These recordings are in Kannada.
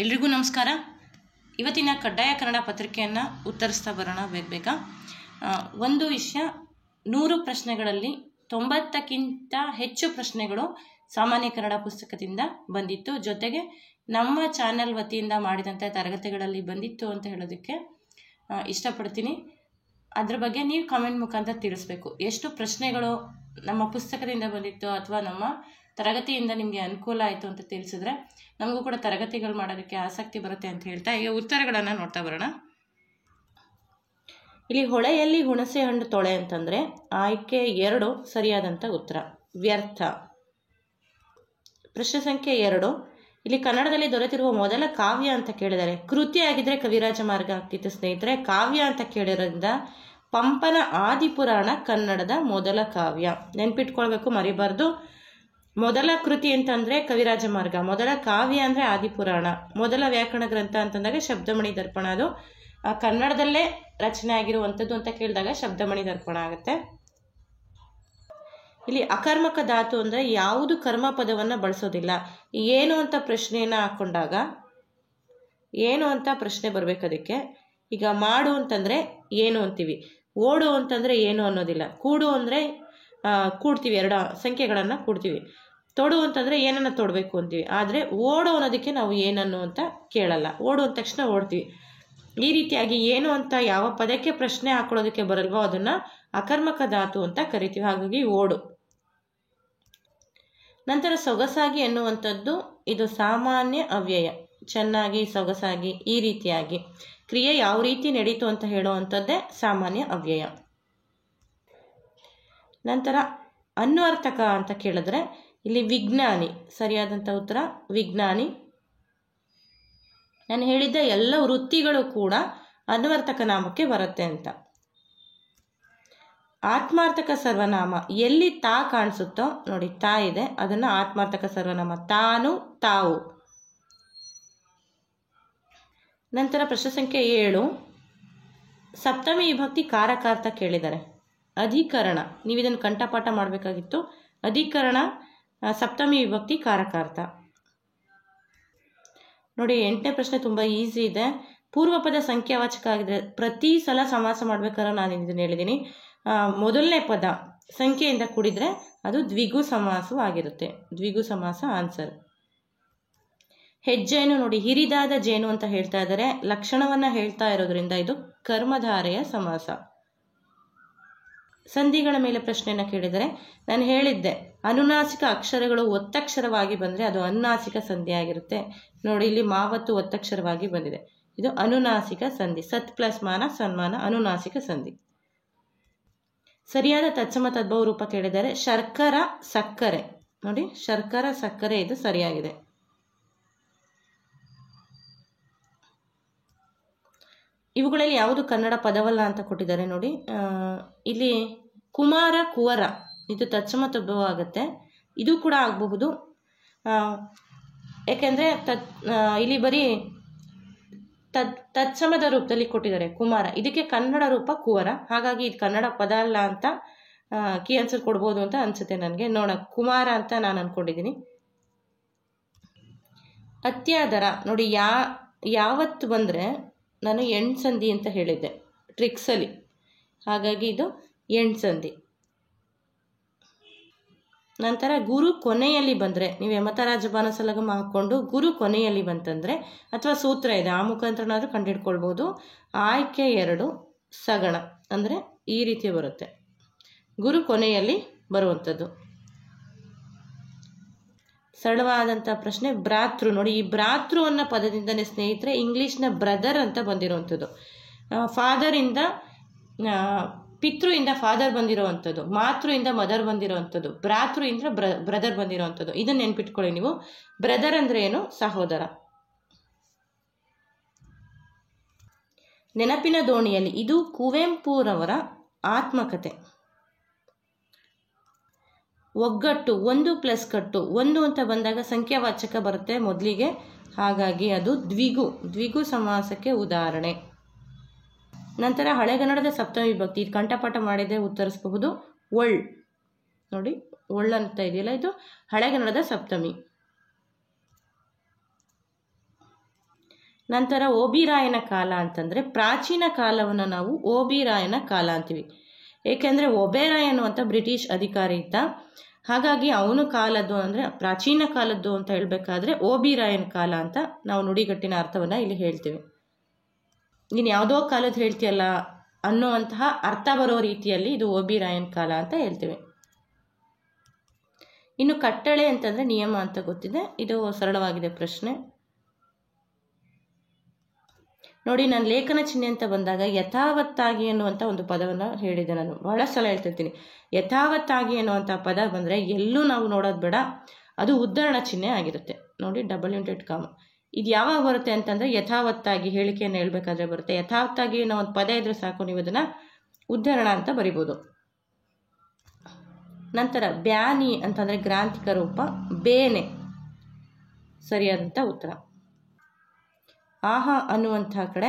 ಎಲ್ರಿಗೂ ನಮಸ್ಕಾರ. ಇವತ್ತಿನ ಕಡ್ಡಾಯ ಕನ್ನಡ ಪತ್ರಿಕೆಯನ್ನು ಉತ್ತರಿಸ್ತಾ ಬರೋಣ ಬೇಗ. ಒಂದು ವಿಷಯ, 100 ಪ್ರಶ್ನೆಗಳಲ್ಲಿ 90ಕ್ಕಿಂತ ಹೆಚ್ಚು ಪ್ರಶ್ನೆಗಳು ಸಾಮಾನ್ಯ ಕನ್ನಡ ಪುಸ್ತಕದಿಂದ ಬಂದಿತ್ತು. ಜೊತೆಗೆ ನಮ್ಮ ಚಾನೆಲ್ ವತಿಯಿಂದ ಮಾಡಿದಂಥ ತರಗತಿಗಳಲ್ಲಿ ಬಂದಿತ್ತು ಅಂತ ಹೇಳೋದಕ್ಕೆ ಇಷ್ಟಪಡ್ತೀನಿ. ಅದ್ರ ಬಗ್ಗೆ ನೀವು ಕಾಮೆಂಟ್ ಮುಖಾಂತರ ತಿಳಿಸ್ಬೇಕು. ಎಷ್ಟು ಪ್ರಶ್ನೆಗಳು ನಮ್ಮ ಪುಸ್ತಕದಿಂದ ಬಂದಿತ್ತು ಅಥವಾ ನಮ್ಮ ತರಗತಿಯಿಂದ ನಿಮಗೆ ಅನುಕೂಲ ಆಯಿತು ಅಂತ ತಿಳಿಸಿದ್ರೆ ನಮಗೂ ಕೂಡ ತರಗತಿಗಳು ಮಾಡೋದಕ್ಕೆ ಆಸಕ್ತಿ ಬರುತ್ತೆ ಅಂತ ಹೇಳ್ತಾ ಈಗ ಉತ್ತರಗಳನ್ನು ನೋಡ್ತಾ ಬರೋಣ. ಇಲ್ಲಿ ಹೊಳೆಯಲ್ಲಿ ಹುಣಸೆ ಹಣ್ಣು ತೊಳೆ ಅಂತಂದರೆ ಆಯ್ಕೆ 2 ಸರಿಯಾದಂಥ ಉತ್ತರ, ವ್ಯರ್ಥ. ಪ್ರಶ್ನೆ ಸಂಖ್ಯೆ 2, ಇಲ್ಲಿ ಕನ್ನಡದಲ್ಲಿ ದೊರೆತಿರುವ ಮೊದಲ ಕಾವ್ಯ ಅಂತ ಕೇಳಿದ್ದಾರೆ. ಕೃತಿ ಆಗಿದ್ರೆ ಕವಿರಾಜ ಮಾರ್ಗ ಆಗ್ತಿತ್ತು ಸ್ನೇಹಿತರೆ. ಕಾವ್ಯ ಅಂತ ಕೇಳಿರೋದ್ರಿಂದ ಪಂಪನ ಆದಿಪುರಾಣ ಕನ್ನಡದ ಮೊದಲ ಕಾವ್ಯ. ನೆನ್ಪಿಟ್ಕೊಳ್ಬೇಕು, ಮರಿಬಾರ್ದು. ಮೊದಲ ಕೃತಿ ಅಂತಂದರೆ ಕವಿರಾಜ ಮಾರ್ಗ, ಮೊದಲ ಕಾವ್ಯ ಅಂದರೆ ಆದಿಪುರಾಣ, ಮೊದಲ ವ್ಯಾಕರಣ ಗ್ರಂಥ ಅಂತಂದಾಗ ಶಬ್ದಮಣಿ ದರ್ಪಣ. ಅದು ಕನ್ನಡದಲ್ಲೇ ರಚನೆ ಆಗಿರುವಂಥದ್ದು ಅಂತ ಕೇಳಿದಾಗ ಶಬ್ದಮಣಿ ದರ್ಪಣ ಆಗುತ್ತೆ. ಇಲ್ಲಿ ಅಕರ್ಮಕ ಧಾತು ಅಂದರೆ ಯಾವುದು ಕರ್ಮ ಪದವನ್ನು ಬಳಸೋದಿಲ್ಲ. ಏನು ಅಂತ ಪ್ರಶ್ನೆಯನ್ನು ಹಾಕ್ಕೊಂಡಾಗ ಏನು ಅಂತ ಪ್ರಶ್ನೆ ಬರಬೇಕು. ಅದಕ್ಕೆ ಈಗ ಮಾಡು ಅಂತಂದರೆ ಏನು ಅಂತೀವಿ, ಓಡು ಅಂತಂದರೆ ಏನು ಅನ್ನೋದಿಲ್ಲ, ಕೂಡು ಅಂದರೆ ಕೂಡ್ತೀವಿ, 2 ಸಂಖ್ಯೆಗಳನ್ನು ಕೂಡ್ತೀವಿ, ತೊಡು ಅಂತಂದರೆ ಏನನ್ನು ತೊಡಬೇಕು ಅಂತೀವಿ. ಆದರೆ ಓಡು ಅನ್ನೋದಕ್ಕೆ ನಾವು ಏನನ್ನು ಅಂತ ಕೇಳಲ್ಲ, ಓಡು ಅಂದ ತಕ್ಷಣ ಓಡ್ತೀವಿ. ಈ ರೀತಿಯಾಗಿ ಏನು ಅಂತ ಯಾವ ಪದಕ್ಕೆ ಪ್ರಶ್ನೆ ಹಾಕೊಳ್ಳೋದಕ್ಕೆ ಬರಲ್ವೋ ಅದನ್ನು ಅಕರ್ಮಕ ಧಾತು ಅಂತ ಕರಿತೀವಿ. ಹಾಗಾಗಿ ಓಡು. ನಂತರ ಸೊಗಸಾಗಿ ಎನ್ನುವಂಥದ್ದು ಇದು ಸಾಮಾನ್ಯ ಅವ್ಯಯ. ಚೆನ್ನಾಗಿ, ಸೊಗಸಾಗಿ, ಈ ರೀತಿಯಾಗಿ ಕ್ರಿಯೆ ಯಾವ ರೀತಿ ನಡೀತು ಅಂತ ಹೇಳುವಂಥದ್ದೇ ಸಾಮಾನ್ಯ ಅವ್ಯಯ. ನಂತರ ಅನ್ವರ್ಥಕ ಅಂತ ಕೇಳಿದ್ರೆ ಇಲ್ಲಿ ವಿಜ್ಞಾನಿ ಸರಿಯಾದಂಥ ಉತ್ತರ, ವಿಜ್ಞಾನಿ. ನಾನು ಹೇಳಿದ್ದ ಎಲ್ಲ ವೃತ್ತಿಗಳು ಕೂಡ ಅನ್ವರ್ಥಕ ನಾಮಕ್ಕೆ ಬರುತ್ತೆ ಅಂತ. ಆತ್ಮಾರ್ಥಕ ಸರ್ವನಾಮ ಎಲ್ಲಿ ತಾ ಕಾಣಿಸುತ್ತೋ ನೋಡಿ, ತಾ ಇದೆ, ಅದನ್ನು ಆತ್ಮಾರ್ಥಕ ಸರ್ವನಾಮ, ತಾನು, ತಾವು. ನಂತರ ಪ್ರಶ್ನೆ ಸಂಖ್ಯೆ 7, ಸಪ್ತಮಿ ವಿಭಕ್ತಿ ಕಾರಕಾರ್ಥ ಕೇಳಿದ್ದಾರೆ. ಅಧಿಕರಣ, ನೀವು ಇದನ್ನು ಕಂಠಪಾಠ ಮಾಡಬೇಕಾಗಿತ್ತು. ಅಧಿಕರಣ ಸಪ್ತಮಿ ವಿಭಕ್ತಿ ಕಾರಕಾರ್ಥ. ನೋಡಿ 8ನೇ ಪ್ರಶ್ನೆ ತುಂಬ ಈಸಿ ಇದೆ. ಪೂರ್ವಪದ ಸಂಖ್ಯಾವಾಚಕ ಆಗಿದ್ರೆ ಪ್ರತಿ ಸಲ ಸಮಾಸ ಮಾಡ್ಬೇಕಾದ್ರೆ ನಾನು ಇದನ್ನು ಹೇಳಿದ್ದೀನಿ. ಮೊದಲನೇ ಪದ ಸಂಖ್ಯೆಯಿಂದ ಕೂಡಿದ್ರೆ ಅದು ದ್ವಿಗು ಸಮಾಸವೂ ಆಗಿರುತ್ತೆ. ದ್ವಿಗು ಸಮಾಸ ಆನ್ಸರ್. ಹೆಜ್ಜೇನು ನೋಡಿ, ಹಿರಿದಾದ ಜೇನು ಅಂತ ಹೇಳ್ತಾ ಇದ್ದಾರೆ. ಲಕ್ಷಣವನ್ನು ಹೇಳ್ತಾ ಇರೋದ್ರಿಂದ ಇದು ಕರ್ಮಧಾರೆಯ ಸಮಾಸ. ಸಂಧಿಗಳ ಮೇಲೆ ಪ್ರಶ್ನೆಯನ್ನು ಕೇಳಿದರೆ ನಾನು ಹೇಳಿದ್ದೆ, ಅನುನಾಸಿಕ ಅಕ್ಷರಗಳು ಒತ್ತಕ್ಷರವಾಗಿ ಬಂದರೆ ಅದು ಅನುನಾಸಿಕ ಸಂಧಿ ಆಗಿರುತ್ತೆ. ನೋಡಿ, ಇಲ್ಲಿ ಮಾವತ್ತು ಒತ್ತಕ್ಷರವಾಗಿ ಬಂದಿದೆ, ಇದು ಅನುನಾಸಿಕ ಸಂಧಿ. ಸತ್ ಪ್ಲಸ್ ಮಾನ ಸನ್ಮಾನ, ಅನುನಾಸಿಕ ಸಂಧಿ. ಸರಿಯಾದ ತತ್ಸಮ ತದ್ಭವ ರೂಪ ಕೇಳಿದರೆ ಶರ್ಕರ ಸಕ್ಕರೆ. ನೋಡಿ, ಶರ್ಕರ ಸಕ್ಕರೆ ಇದು ಸರಿಯಾಗಿದೆ. ಇವುಗಳಲ್ಲಿ ಯಾವುದು ಕನ್ನಡ ಪದವಲ್ಲ ಅಂತ ಕೊಟ್ಟಿದ್ದಾರೆ ನೋಡಿ. ಇಲ್ಲಿ ಕುಮಾರ ಕುವರ ಇದು ತತ್ಸಮ ತದ್ಭವ ಆಗುತ್ತೆ. ಇದು ಕೂಡ ಆಗಬಹುದು, ಯಾಕೆಂದರೆ ಇಲ್ಲಿ ಬರೀ ತತ್ಸಮದ ರೂಪದಲ್ಲಿ ಕೊಟ್ಟಿದ್ದಾರೆ ಕುಮಾರ, ಇದಕ್ಕೆ ಕನ್ನಡ ರೂಪ ಕುವರ. ಹಾಗಾಗಿ ಇದು ಕನ್ನಡ ಪದ ಅಲ್ಲ ಅಂತ ಕೀ ಆನ್ಸರ್ ಕೊಡ್ಬೋದು ಅಂತ ಅನಿಸುತ್ತೆ ನನಗೆ. ಕುಮಾರ ಅಂತ ನಾನು ಅಂದ್ಕೊಂಡಿದ್ದೀನಿ. ಅತ್ಯಾದರ ನೋಡಿ, ಯಾವತ್ತು ಬಂದರೆ ನಾನು ಎಂಡ್ಸಂಧಿ ಅಂತ ಹೇಳಿದ್ದೆ ಟ್ರಿಕ್ಸಲ್ಲಿ, ಹಾಗಾಗಿ ಇದು ಎಂಡ್ಸಂಧಿ. ನಂತರ ಗುರು ಕೊನೆಯಲ್ಲಿ ಬಂದರೆ, ನೀವು ಯಮತರಾಜ ಬಾನಸಲಗಮ ಹಾಕ್ಕೊಂಡು ಗುರು ಕೊನೆಯಲ್ಲಿ ಬಂತಂದರೆ ಅಥವಾ ಸೂತ್ರ ಇದೆ ಆ ಮುಖಾಂತರನಾದರೂ ಕಂಡುಹಿಡ್ಕೊಳ್ಬೋದು. ಆಯ್ಕೆ 2 ಸಗಣ ಅಂದರೆ ಈ ರೀತಿ ಬರುತ್ತೆ, ಗುರು ಕೊನೆಯಲ್ಲಿ ಬರುವಂಥದ್ದು. ಸರಳವಾದಂಥ ಪ್ರಶ್ನೆ ಭ್ರಾತೃ ನೋಡಿ, ಈ ಭ್ರಾತೃ ಅನ್ನೋ ಪದದಿಂದನೇ ಸ್ನೇಹಿತರೆ ಇಂಗ್ಲೀಷ್ನ ಬ್ರದರ್ ಅಂತ ಬಂದಿರುವಂಥದ್ದು. ಫಾದರಿಂದ ಪಿತೃಯಿಂದ ಫಾದರ್ ಬಂದಿರೋವಂಥದ್ದು, ಮಾತೃಯಿಂದ ಮದರ್ ಬಂದಿರೋವಂಥದ್ದು, ಭ್ರಾತೃಯಿಂದ ಬ್ರದರ್ ಬಂದಿರೋವಂಥದ್ದು. ಇದನ್ನು ನೆನ್ಪಿಟ್ಕೊಳ್ಳಿ ನೀವು. ಬ್ರದರ್ ಅಂದರೆ ಏನು? ಸಹೋದರ. ನೆನಪಿನ ದೋಣಿಯಲ್ಲಿ ಇದು ಕುವೆಂಪುರವರ ಆತ್ಮಕತೆ. ಒಗ್ಗಟ್ಟು 1 ಪ್ಲಸ್ ಕಟ್ಟು, 1 ಅಂತ ಬಂದಾಗ ಸಂಖ್ಯಾವಾಚಕ ಬರುತ್ತೆ ಮೊದಲಿಗೆ, ಹಾಗಾಗಿ ಅದು ದ್ವಿಗು ಸಮಾಸಕ್ಕೆ ಉದಾಹರಣೆ. ನಂತರ ಹಳೆಗನ್ನಡದ ಸಪ್ತಮಿ ವಿಭಕ್ತಿ, ಇದು ಕಂಠಪಾಠ ಮಾಡಿದರೆ ಉತ್ತರಿಸಬಹುದು. ಒಳ್ ನೋಡಿ, ಒಳ್ಳಂತ ಇದೆಯಲ್ಲ, ಇದು ಹಳೆಗನ್ನಡದ ಸಪ್ತಮಿ. ನಂತರ ಓಬಿರಾಯನ ಕಾಲ ಅಂತಂದರೆ ಪ್ರಾಚೀನ ಕಾಲವನ್ನು ನಾವು ಓಬಿರಾಯನ ಕಾಲ ಅಂತೀವಿ. ಏಕೆಂದರೆ ಒಬೇರಾಯ್ ಅನ್ನುವಂಥ ಬ್ರಿಟಿಷ್ ಅಧಿಕಾರಿ ಇದ್ದ, ಹಾಗಾಗಿ ಅವನು ಕಾಲದ್ದು ಅಂದರೆ ಪ್ರಾಚೀನ ಕಾಲದ್ದು ಅಂತ ಹೇಳಬೇಕಾದ್ರೆ ಓಬಿರಾಯನ ಕಾಲ ಅಂತ ನಾವು ನುಡಿಗಟ್ಟಿನ ಅರ್ಥವನ್ನು ಇಲ್ಲಿ ಹೇಳ್ತೀವಿ. ನೀನು ಯಾವುದೋ ಕಾಲದ ಹೇಳ್ತೀಯಲ್ಲ ಅನ್ನುವಂತಹ ಅರ್ಥ ಬರೋ ರೀತಿಯಲ್ಲಿ ಇದು ಓಬಿರಾಯನ ಕಾಲ ಅಂತ ಹೇಳ್ತೀವಿ. ಇನ್ನು ಕಟ್ಟಳೆ ಅಂತಂದರೆ ನಿಯಮ ಅಂತ ಗೊತ್ತಿದೆ, ಇದು ಸರಳವಾಗಿದೆ ಪ್ರಶ್ನೆ. ನೋಡಿ, ನಾನು ಲೇಖನ ಚಿಹ್ನೆ ಅಂತ ಬಂದಾಗ ಯಥಾವತ್ತಾಗಿ ಅನ್ನುವಂಥ ಒಂದು ಪದವನ್ನು ಹೇಳಿದೆ. ನಾನು ಬಹಳ ಸಲ ಹೇಳ್ತಿರ್ತೀನಿ, ಯಥಾವತ್ತಾಗಿ ಅನ್ನುವಂಥ ಪದ ಬಂದರೆ ಎಲ್ಲೂ ನಾವು ನೋಡೋದು ಬೇಡ, ಅದು ಉದ್ಧರಣ ಚಿಹ್ನೆ ಆಗಿರುತ್ತೆ. ನೋಡಿ, $. ಇದು ಯಾವಾಗ ಬರುತ್ತೆ ಅಂತಂದರೆ ಯಥಾವತ್ತಾಗಿ ಹೇಳಿಕೆಯನ್ನು ಹೇಳಬೇಕಾದ್ರೆ ಬರುತ್ತೆ. ಯಥಾವತ್ತಾಗಿ ಅನ್ನೋ ಒಂದು ಪದ ಇದ್ರೆ ಸಾಕು, ನೀವು ಇದನ್ನು ಉದ್ಧರಣ ಅಂತ ಬರಿಬೋದು. ನಂತರ ಬ್ಯಾನಿ ಅಂತಂದರೆ ಗ್ರಾಂಥಿಕ ರೂಪ, ಬೇನೆ ಸರಿಯಾದಂಥ ಉತ್ತರ. ಆಹಾ ಅನ್ನುವಂಥ ಕಡೆ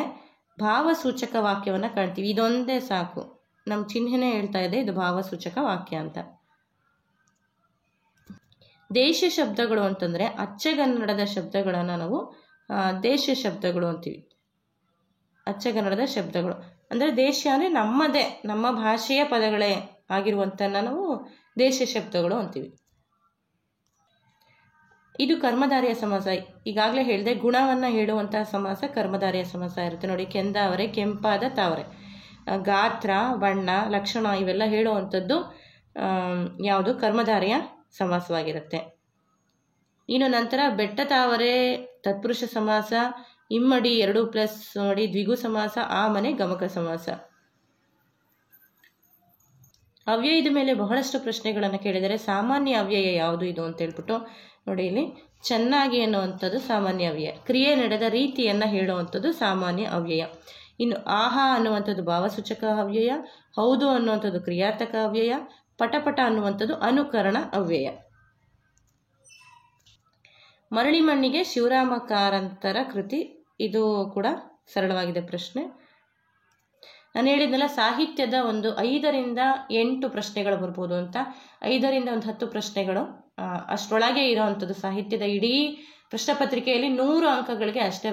ಭಾವಸೂಚಕ ವಾಕ್ಯವನ್ನು ಕಾಣ್ತೀವಿ. ಇದೊಂದೇ ಸಾಕು, ನಮ್ಮ ಚಿಹ್ನೆನೇ ಹೇಳ್ತಾ ಇದೆ ಇದು ಭಾವಸೂಚಕ ವಾಕ್ಯ ಅಂತ. ದೇಶ ಶಬ್ದಗಳು ಅಂತಂದರೆ ಅಚ್ಚಗನ್ನಡದ ಶಬ್ದಗಳನ್ನು ನಾವು ದೇಶ ಶಬ್ದಗಳು ಅಂತೀವಿ. ಅಚ್ಚಗನ್ನಡದ ಶಬ್ದಗಳು ಅಂದರೆ ದೇಶ ಅಂದರೆ ನಮ್ಮದೇ, ನಮ್ಮ ಭಾಷೆಯ ಪದಗಳೇ ಆಗಿರುವಂಥ ನಾವು ದೇಶ ಶಬ್ದಗಳು ಅಂತೀವಿ. ಇದು ಕರ್ಮಧಾರೆಯ ಸಮಾಸ. ಈಗಾಗಲೇ ಹೇಳಿದೆ, ಗುಣವನ್ನು ಹೇಳುವಂತಹ ಸಮಾಸ ಕರ್ಮಧಾರೆಯ ಸಮಾಸ ಇರುತ್ತೆ. ನೋಡಿ, ಕೆಂದಾವರೆ, ಕೆಂಪಾದ ತಾವರೆ, ಗಾತ್ರ, ಬಣ್ಣ, ಲಕ್ಷಣ ಇವೆಲ್ಲ ಹೇಳುವಂಥದ್ದು ಯಾವುದು ಕರ್ಮಧಾರೆಯ ಸಮಾಸವಾಗಿರುತ್ತೆ. ಇನ್ನು ನಂತರ ಬೆಟ್ಟ ತಾವರೆ ತತ್ಪುರುಷ ಸಮಾಸ, ಇಮ್ಮಡಿ 2+ ನೋಡಿ ದ್ವಿಗು ಸಮಾಸ, ಆ ಮನೆ ಗಮಕ ಸಮಾಸ. ಅವ್ಯಯದ ಮೇಲೆ ಬಹಳಷ್ಟು ಪ್ರಶ್ನೆಗಳನ್ನು ಕೇಳಿದರೆ ಸಾಮಾನ್ಯ ಅವ್ಯಯ ಯಾವುದು ಇದು ಅಂತ ಹೇಳ್ಬಿಟ್ಟು ನೋಡಿ, ಇಲ್ಲಿ ಚೆನ್ನಾಗಿ ಅನ್ನುವಂಥದ್ದು ಸಾಮಾನ್ಯ ಅವ್ಯಯ, ಕ್ರಿಯೆ ನಡೆದ ರೀತಿಯನ್ನು ಹೇಳುವಂಥದ್ದು ಸಾಮಾನ್ಯ ಅವ್ಯಯ. ಇನ್ನು ಆಹಾ ಅನ್ನುವಂಥದ್ದು ಭಾವಸೂಚಕ ಅವ್ಯಯ, ಹೌದು ಅನ್ನುವಂಥದ್ದು ಕ್ರಿಯಾರ್ಥಕ ಅವ್ಯಯ, ಪಟಪಟ ಅನ್ನುವಂಥದ್ದು ಅನುಕರಣ ಅವ್ಯಯ. ಮರಳಿ ಮಣ್ಣಿಗೆ ಶಿವರಾಮ ಕಾರಂತರ ಕೃತಿ, ಇದು ಕೂಡ ಸರಳವಾಗಿದೆ ಪ್ರಶ್ನೆ. ನಾನು ಹೇಳಿದ್ನಲ್ಲ, ಸಾಹಿತ್ಯದ ಒಂದು 5ರಿಂದ 8 ಪ್ರಶ್ನೆಗಳು ಬರ್ಬೋದು ಅಂತ. 5ರಿಂದ 10 ಪ್ರಶ್ನೆಗಳು ಅಷ್ಟರೊಳಗೆ ಇರೋವಂಥದ್ದು. ಸಾಹಿತ್ಯದ ಇಡೀ ಪ್ರಶ್ನೆ ಪತ್ರಿಕೆಯಲ್ಲಿ 100 ಅಂಕಗಳಿಗೆ ಅಷ್ಟೇ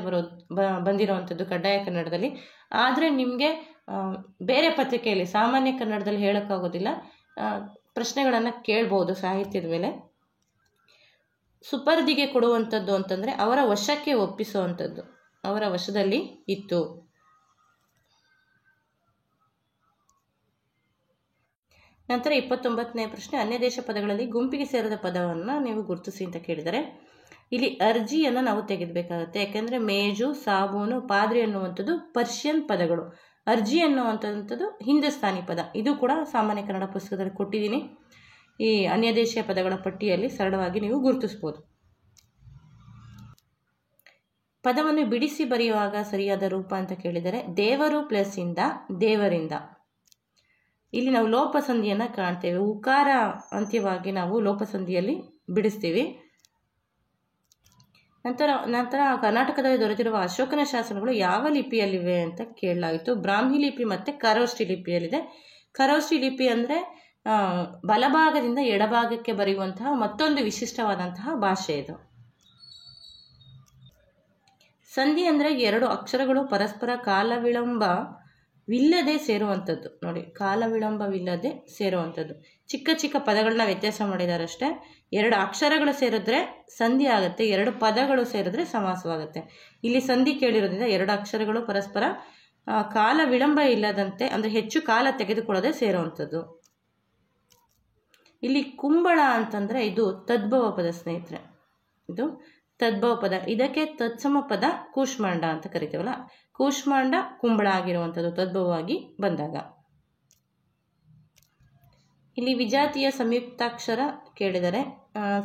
ಬಂದಿರೋವಂಥದ್ದು ಕಡ್ಡಾಯ ಕನ್ನಡದಲ್ಲಿ. ಆದರೆ ನಿಮಗೆ ಬೇರೆ ಪತ್ರಿಕೆಯಲ್ಲಿ ಸಾಮಾನ್ಯ ಕನ್ನಡದಲ್ಲಿ ಹೇಳೋಕ್ಕಾಗೋದಿಲ್ಲ, ಪ್ರಶ್ನೆಗಳನ್ನು ಕೇಳ್ಬೋದು ಸಾಹಿತ್ಯದ ಮೇಲೆ. ಸುಪರ್ದಿಗೆ ಕೊಡುವಂಥದ್ದು ಅಂತಂದರೆ ಅವರ ವಶಕ್ಕೆ ಒಪ್ಪಿಸುವಂಥದ್ದು, ಅವರ ವಶದಲ್ಲಿ ಇತ್ತು. ನಂತರ 29ನೇ ಪ್ರಶ್ನೆ, ಅನ್ಯ ದೇಶ ಪದಗಳಲ್ಲಿ ಗುಂಪಿಗೆ ಸೇರಿದ ಪದವನ್ನು ನೀವು ಗುರುತಿಸಿ ಅಂತ ಕೇಳಿದರೆ ಇಲ್ಲಿ ಅರ್ಜಿಯನ್ನು ನಾವು ತೆಗೆದುಬೇಕಾಗುತ್ತೆ. ಯಾಕೆಂದರೆ ಮೇಜು, ಸಾಬೂನು, ಪಾದ್ರಿ ಅನ್ನುವಂಥದ್ದು ಪರ್ಷಿಯನ್ ಪದಗಳು. ಅರ್ಜಿ ಅನ್ನುವಂಥದ್ದು ಹಿಂದೂಸ್ತಾನಿ ಪದ. ಇದು ಕೂಡ ಸಾಮಾನ್ಯ ಕನ್ನಡ ಪುಸ್ತಕದಲ್ಲಿ ಕೊಟ್ಟಿದ್ದೀನಿ. ಈ ಅನ್ಯ ದೇಶೀಯ ಪದಗಳ ಪಟ್ಟಿಯಲ್ಲಿ ಸರಳವಾಗಿ ನೀವು ಗುರುತಿಸ್ಬೋದು. ಪದವನ್ನು ಬಿಡಿಸಿ ಬರೆಯುವಾಗ ಸರಿಯಾದ ರೂಪ ಅಂತ ಕೇಳಿದರೆ ದೇವರು +ಇಂದ ದೇವರಿಂದ. ಇಲ್ಲಿ ನಾವು ಲೋಪಸಂಧಿಯನ್ನು ಕಾಣ್ತೇವೆ. ಉಕಾರ ಅಂತ್ಯವಾಗಿ ನಾವು ಲೋಪಸಂಧಿಯಲ್ಲಿ ಬಿಡಿಸ್ತೀವಿ. ನಂತರ ಕರ್ನಾಟಕದಲ್ಲಿ ದೊರೆತಿರುವ ಅಶೋಕನ ಶಾಸನಗಳು ಯಾವ ಲಿಪಿಯಲ್ಲಿವೆ ಅಂತ ಕೇಳಲಾಯಿತು. ಬ್ರಾಹ್ಮಿ ಲಿಪಿ ಮತ್ತು ಖರೋಷ್ಠಿ ಲಿಪಿಯಲ್ಲಿದೆ. ಖರೋಷ್ಠಿ ಲಿಪಿ ಅಂದರೆ ಬಲಭಾಗದಿಂದ ಎಡಭಾಗಕ್ಕೆ ಬರೆಯುವಂತಹ ಮತ್ತೊಂದು ವಿಶಿಷ್ಟವಾದಂತಹ ಭಾಷೆ ಇದು. ಸಂಧಿ ಅಂದರೆ 2 ಅಕ್ಷರಗಳು ಪರಸ್ಪರ ಕಾಲ ವಿಳಂಬವಿಲ್ಲದೆ ಸೇರುವಂಥದ್ದು. ನೋಡಿ, ಕಾಲ ವಿಳಂಬವಿಲ್ಲದೆ ಸೇರುವಂಥದ್ದು. ಚಿಕ್ಕ ಚಿಕ್ಕ ಪದಗಳನ್ನ ವ್ಯತ್ಯಾಸ ಮಾಡಿದಾರಷ್ಟೇ. 2 ಅಕ್ಷರಗಳು ಸೇರಿದ್ರೆ ಸಂಧಿ ಆಗುತ್ತೆ, 2 ಪದಗಳು ಸೇರಿದ್ರೆ ಸಮಾಸವಾಗುತ್ತೆ. ಇಲ್ಲಿ ಸಂಧಿ ಕೇಳಿರೋದ್ರಿಂದ 2 ಅಕ್ಷರಗಳು ಪರಸ್ಪರ ಕಾಲ ವಿಳಂಬ ಇಲ್ಲದಂತೆ ಅಂದರೆ ಹೆಚ್ಚು ಕಾಲ ತೆಗೆದುಕೊಳ್ಳದೆ ಸೇರುವಂಥದ್ದು. ಇಲ್ಲಿ ಕುಂಬಳ ಅಂತಂದರೆ ಇದು ತದ್ಭವ ಪದ ಸ್ನೇಹಿತರೆ, ಇದು ತದ್ಭವ ಪದ. ಇದಕ್ಕೆ ತತ್ಸಮ ಪದ ಕೂಷ್ಮಾಂಡ ಅಂತ ಕರಿತೀವಲ್ಲ, ಕೂಷ್ಮಾಂಡ ಕುಂಬಳ ಆಗಿರುವಂಥದ್ದು ತದ್ಭವವಾಗಿ ಬಂದಾಗ. ಇಲ್ಲಿ ವಿಜಾತಿಯ ಸಂಯುಕ್ತಾಕ್ಷರ ಕೇಳಿದರೆ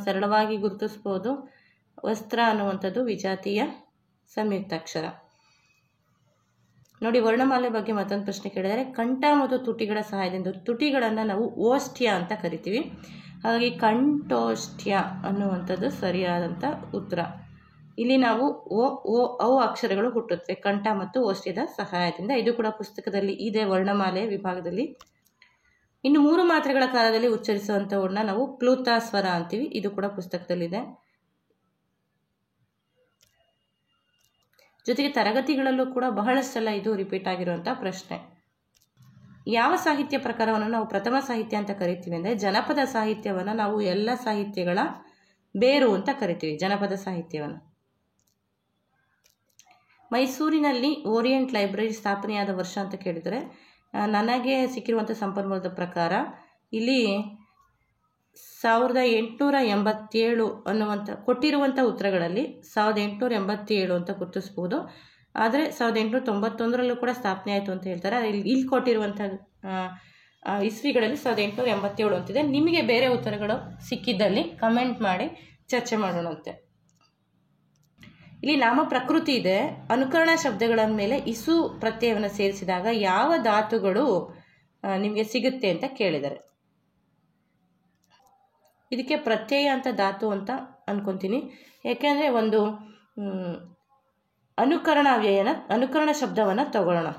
ಸರಳವಾಗಿ ಗುರುತಿಸ್ಬೋದು. ವಸ್ತ್ರ ಅನ್ನುವಂಥದ್ದು ವಿಜಾತಿಯ ಸಂಯುಕ್ತಾಕ್ಷರ. ನೋಡಿ, ವರ್ಣಮಾಲೆ ಬಗ್ಗೆ ಮತ್ತೊಂದು ಪ್ರಶ್ನೆ ಕೇಳಿದರೆ ಕಂಠ ಮತ್ತು ತುಟಿಗಳ ಸಹಾಯದಿಂದ, ತುಟಿಗಳನ್ನು ನಾವು ಓಷ್ಠ್ಯ ಅಂತ ಕರಿತೀವಿ, ಹಾಗಾಗಿ ಕಂಠೋಷ್ಠ್ಯ ಅನ್ನುವಂಥದ್ದು ಸರಿಯಾದಂಥ ಉತ್ತರ. ಇಲ್ಲಿ ನಾವು ಔ ಅಕ್ಷರಗಳು ಹುಟ್ಟುತ್ತವೆ ಕಂಠ ಮತ್ತು ಓಷ್ಠ್ಯದ ಸಹಾಯದಿಂದ. ಇದು ಕೂಡ ಪುಸ್ತಕದಲ್ಲಿ ಇದೆ ವರ್ಣಮಾಲೆ ವಿಭಾಗದಲ್ಲಿ. ಇನ್ನು 3 ಮಾತ್ರೆಗಳ ಕಾಲದಲ್ಲಿ ಉಚ್ಚರಿಸುವಂಥವನ್ನ ನಾವು ಪ್ಲೂತ ಸ್ವರ ಅಂತೀವಿ. ಇದು ಕೂಡ ಪುಸ್ತಕದಲ್ಲಿದೆ. ಜೊತೆಗೆ ತರಗತಿಗಳಲ್ಲೂ ಕೂಡ ಬಹಳಷ್ಟು ಸಲ ಇದು ರಿಪೀಟ್ ಆಗಿರುವಂಥ ಪ್ರಶ್ನೆ. ಯಾವ ಸಾಹಿತ್ಯ ಪ್ರಕಾರವನ್ನು ನಾವು ಪ್ರಥಮ ಸಾಹಿತ್ಯ ಅಂತ ಕರಿತೀವಿ ಅಂದರೆ ಜನಪದ ಸಾಹಿತ್ಯವನ್ನು ನಾವು ಎಲ್ಲ ಸಾಹಿತ್ಯಗಳ ಬೇರು ಅಂತ ಕರಿತೀವಿ, ಜನಪದ ಸಾಹಿತ್ಯವನ್ನು. ಮೈಸೂರಿನಲ್ಲಿ ಓರಿಯೆಂಟ್ ಲೈಬ್ರರಿ ಸ್ಥಾಪನೆಯಾದ ವರ್ಷ ಅಂತ ಕೇಳಿದರೆ ನನಗೆ ಸಿಕ್ಕಿರುವಂಥ ಸಂಪನ್ಮೂಲದ ಪ್ರಕಾರ ಇಲ್ಲಿ 1887 ಅನ್ನುವಂಥ ಕೊಟ್ಟಿರುವಂಥ ಉತ್ತರಗಳಲ್ಲಿ 1887 ಅಂತ ಗುರುತಿಸ್ಬೋದು. ಆದರೆ 1891ರಲ್ಲೂ ಕೂಡ ಸ್ಥಾಪನೆ ಆಯಿತು ಅಂತ ಹೇಳ್ತಾರೆ. ಇಲ್ಲಿ ಕೊಟ್ಟಿರುವಂಥ ಇಸ್ವಿಗಳಲ್ಲಿ 1887 ಅಂತಿದೆ. ನಿಮಗೆ ಬೇರೆ ಉತ್ತರಗಳು ಸಿಕ್ಕಿದ್ದಲ್ಲಿ ಕಮೆಂಟ್ ಮಾಡಿ ಚರ್ಚೆ ಮಾಡೋಣಂತೆ. ಇಲ್ಲಿ ನಾಮ ಪ್ರಕೃತಿ ಇದೆ. ಅನುಕರಣ ಶಬ್ದಗಳ ಮೇಲೆ ಇಸು ಪ್ರತ್ಯಯವನ್ನು ಸೇರಿಸಿದಾಗ ಯಾವ ಧಾತುಗಳು ನಿಮಗೆ ಸಿಗುತ್ತೆ ಅಂತ ಕೇಳಿದ್ದಾರೆ. ಇದಕ್ಕೆ ಪ್ರತ್ಯಯ ಅಂತ ಧಾತು ಅಂತ ಅನ್ಕೊತೀನಿ. ಯಾಕೆಂದರೆ ಒಂದು ಅನುಕರಣ ಶಬ್ದವನ್ನು ತಗೊಳ್ಳೋಣ.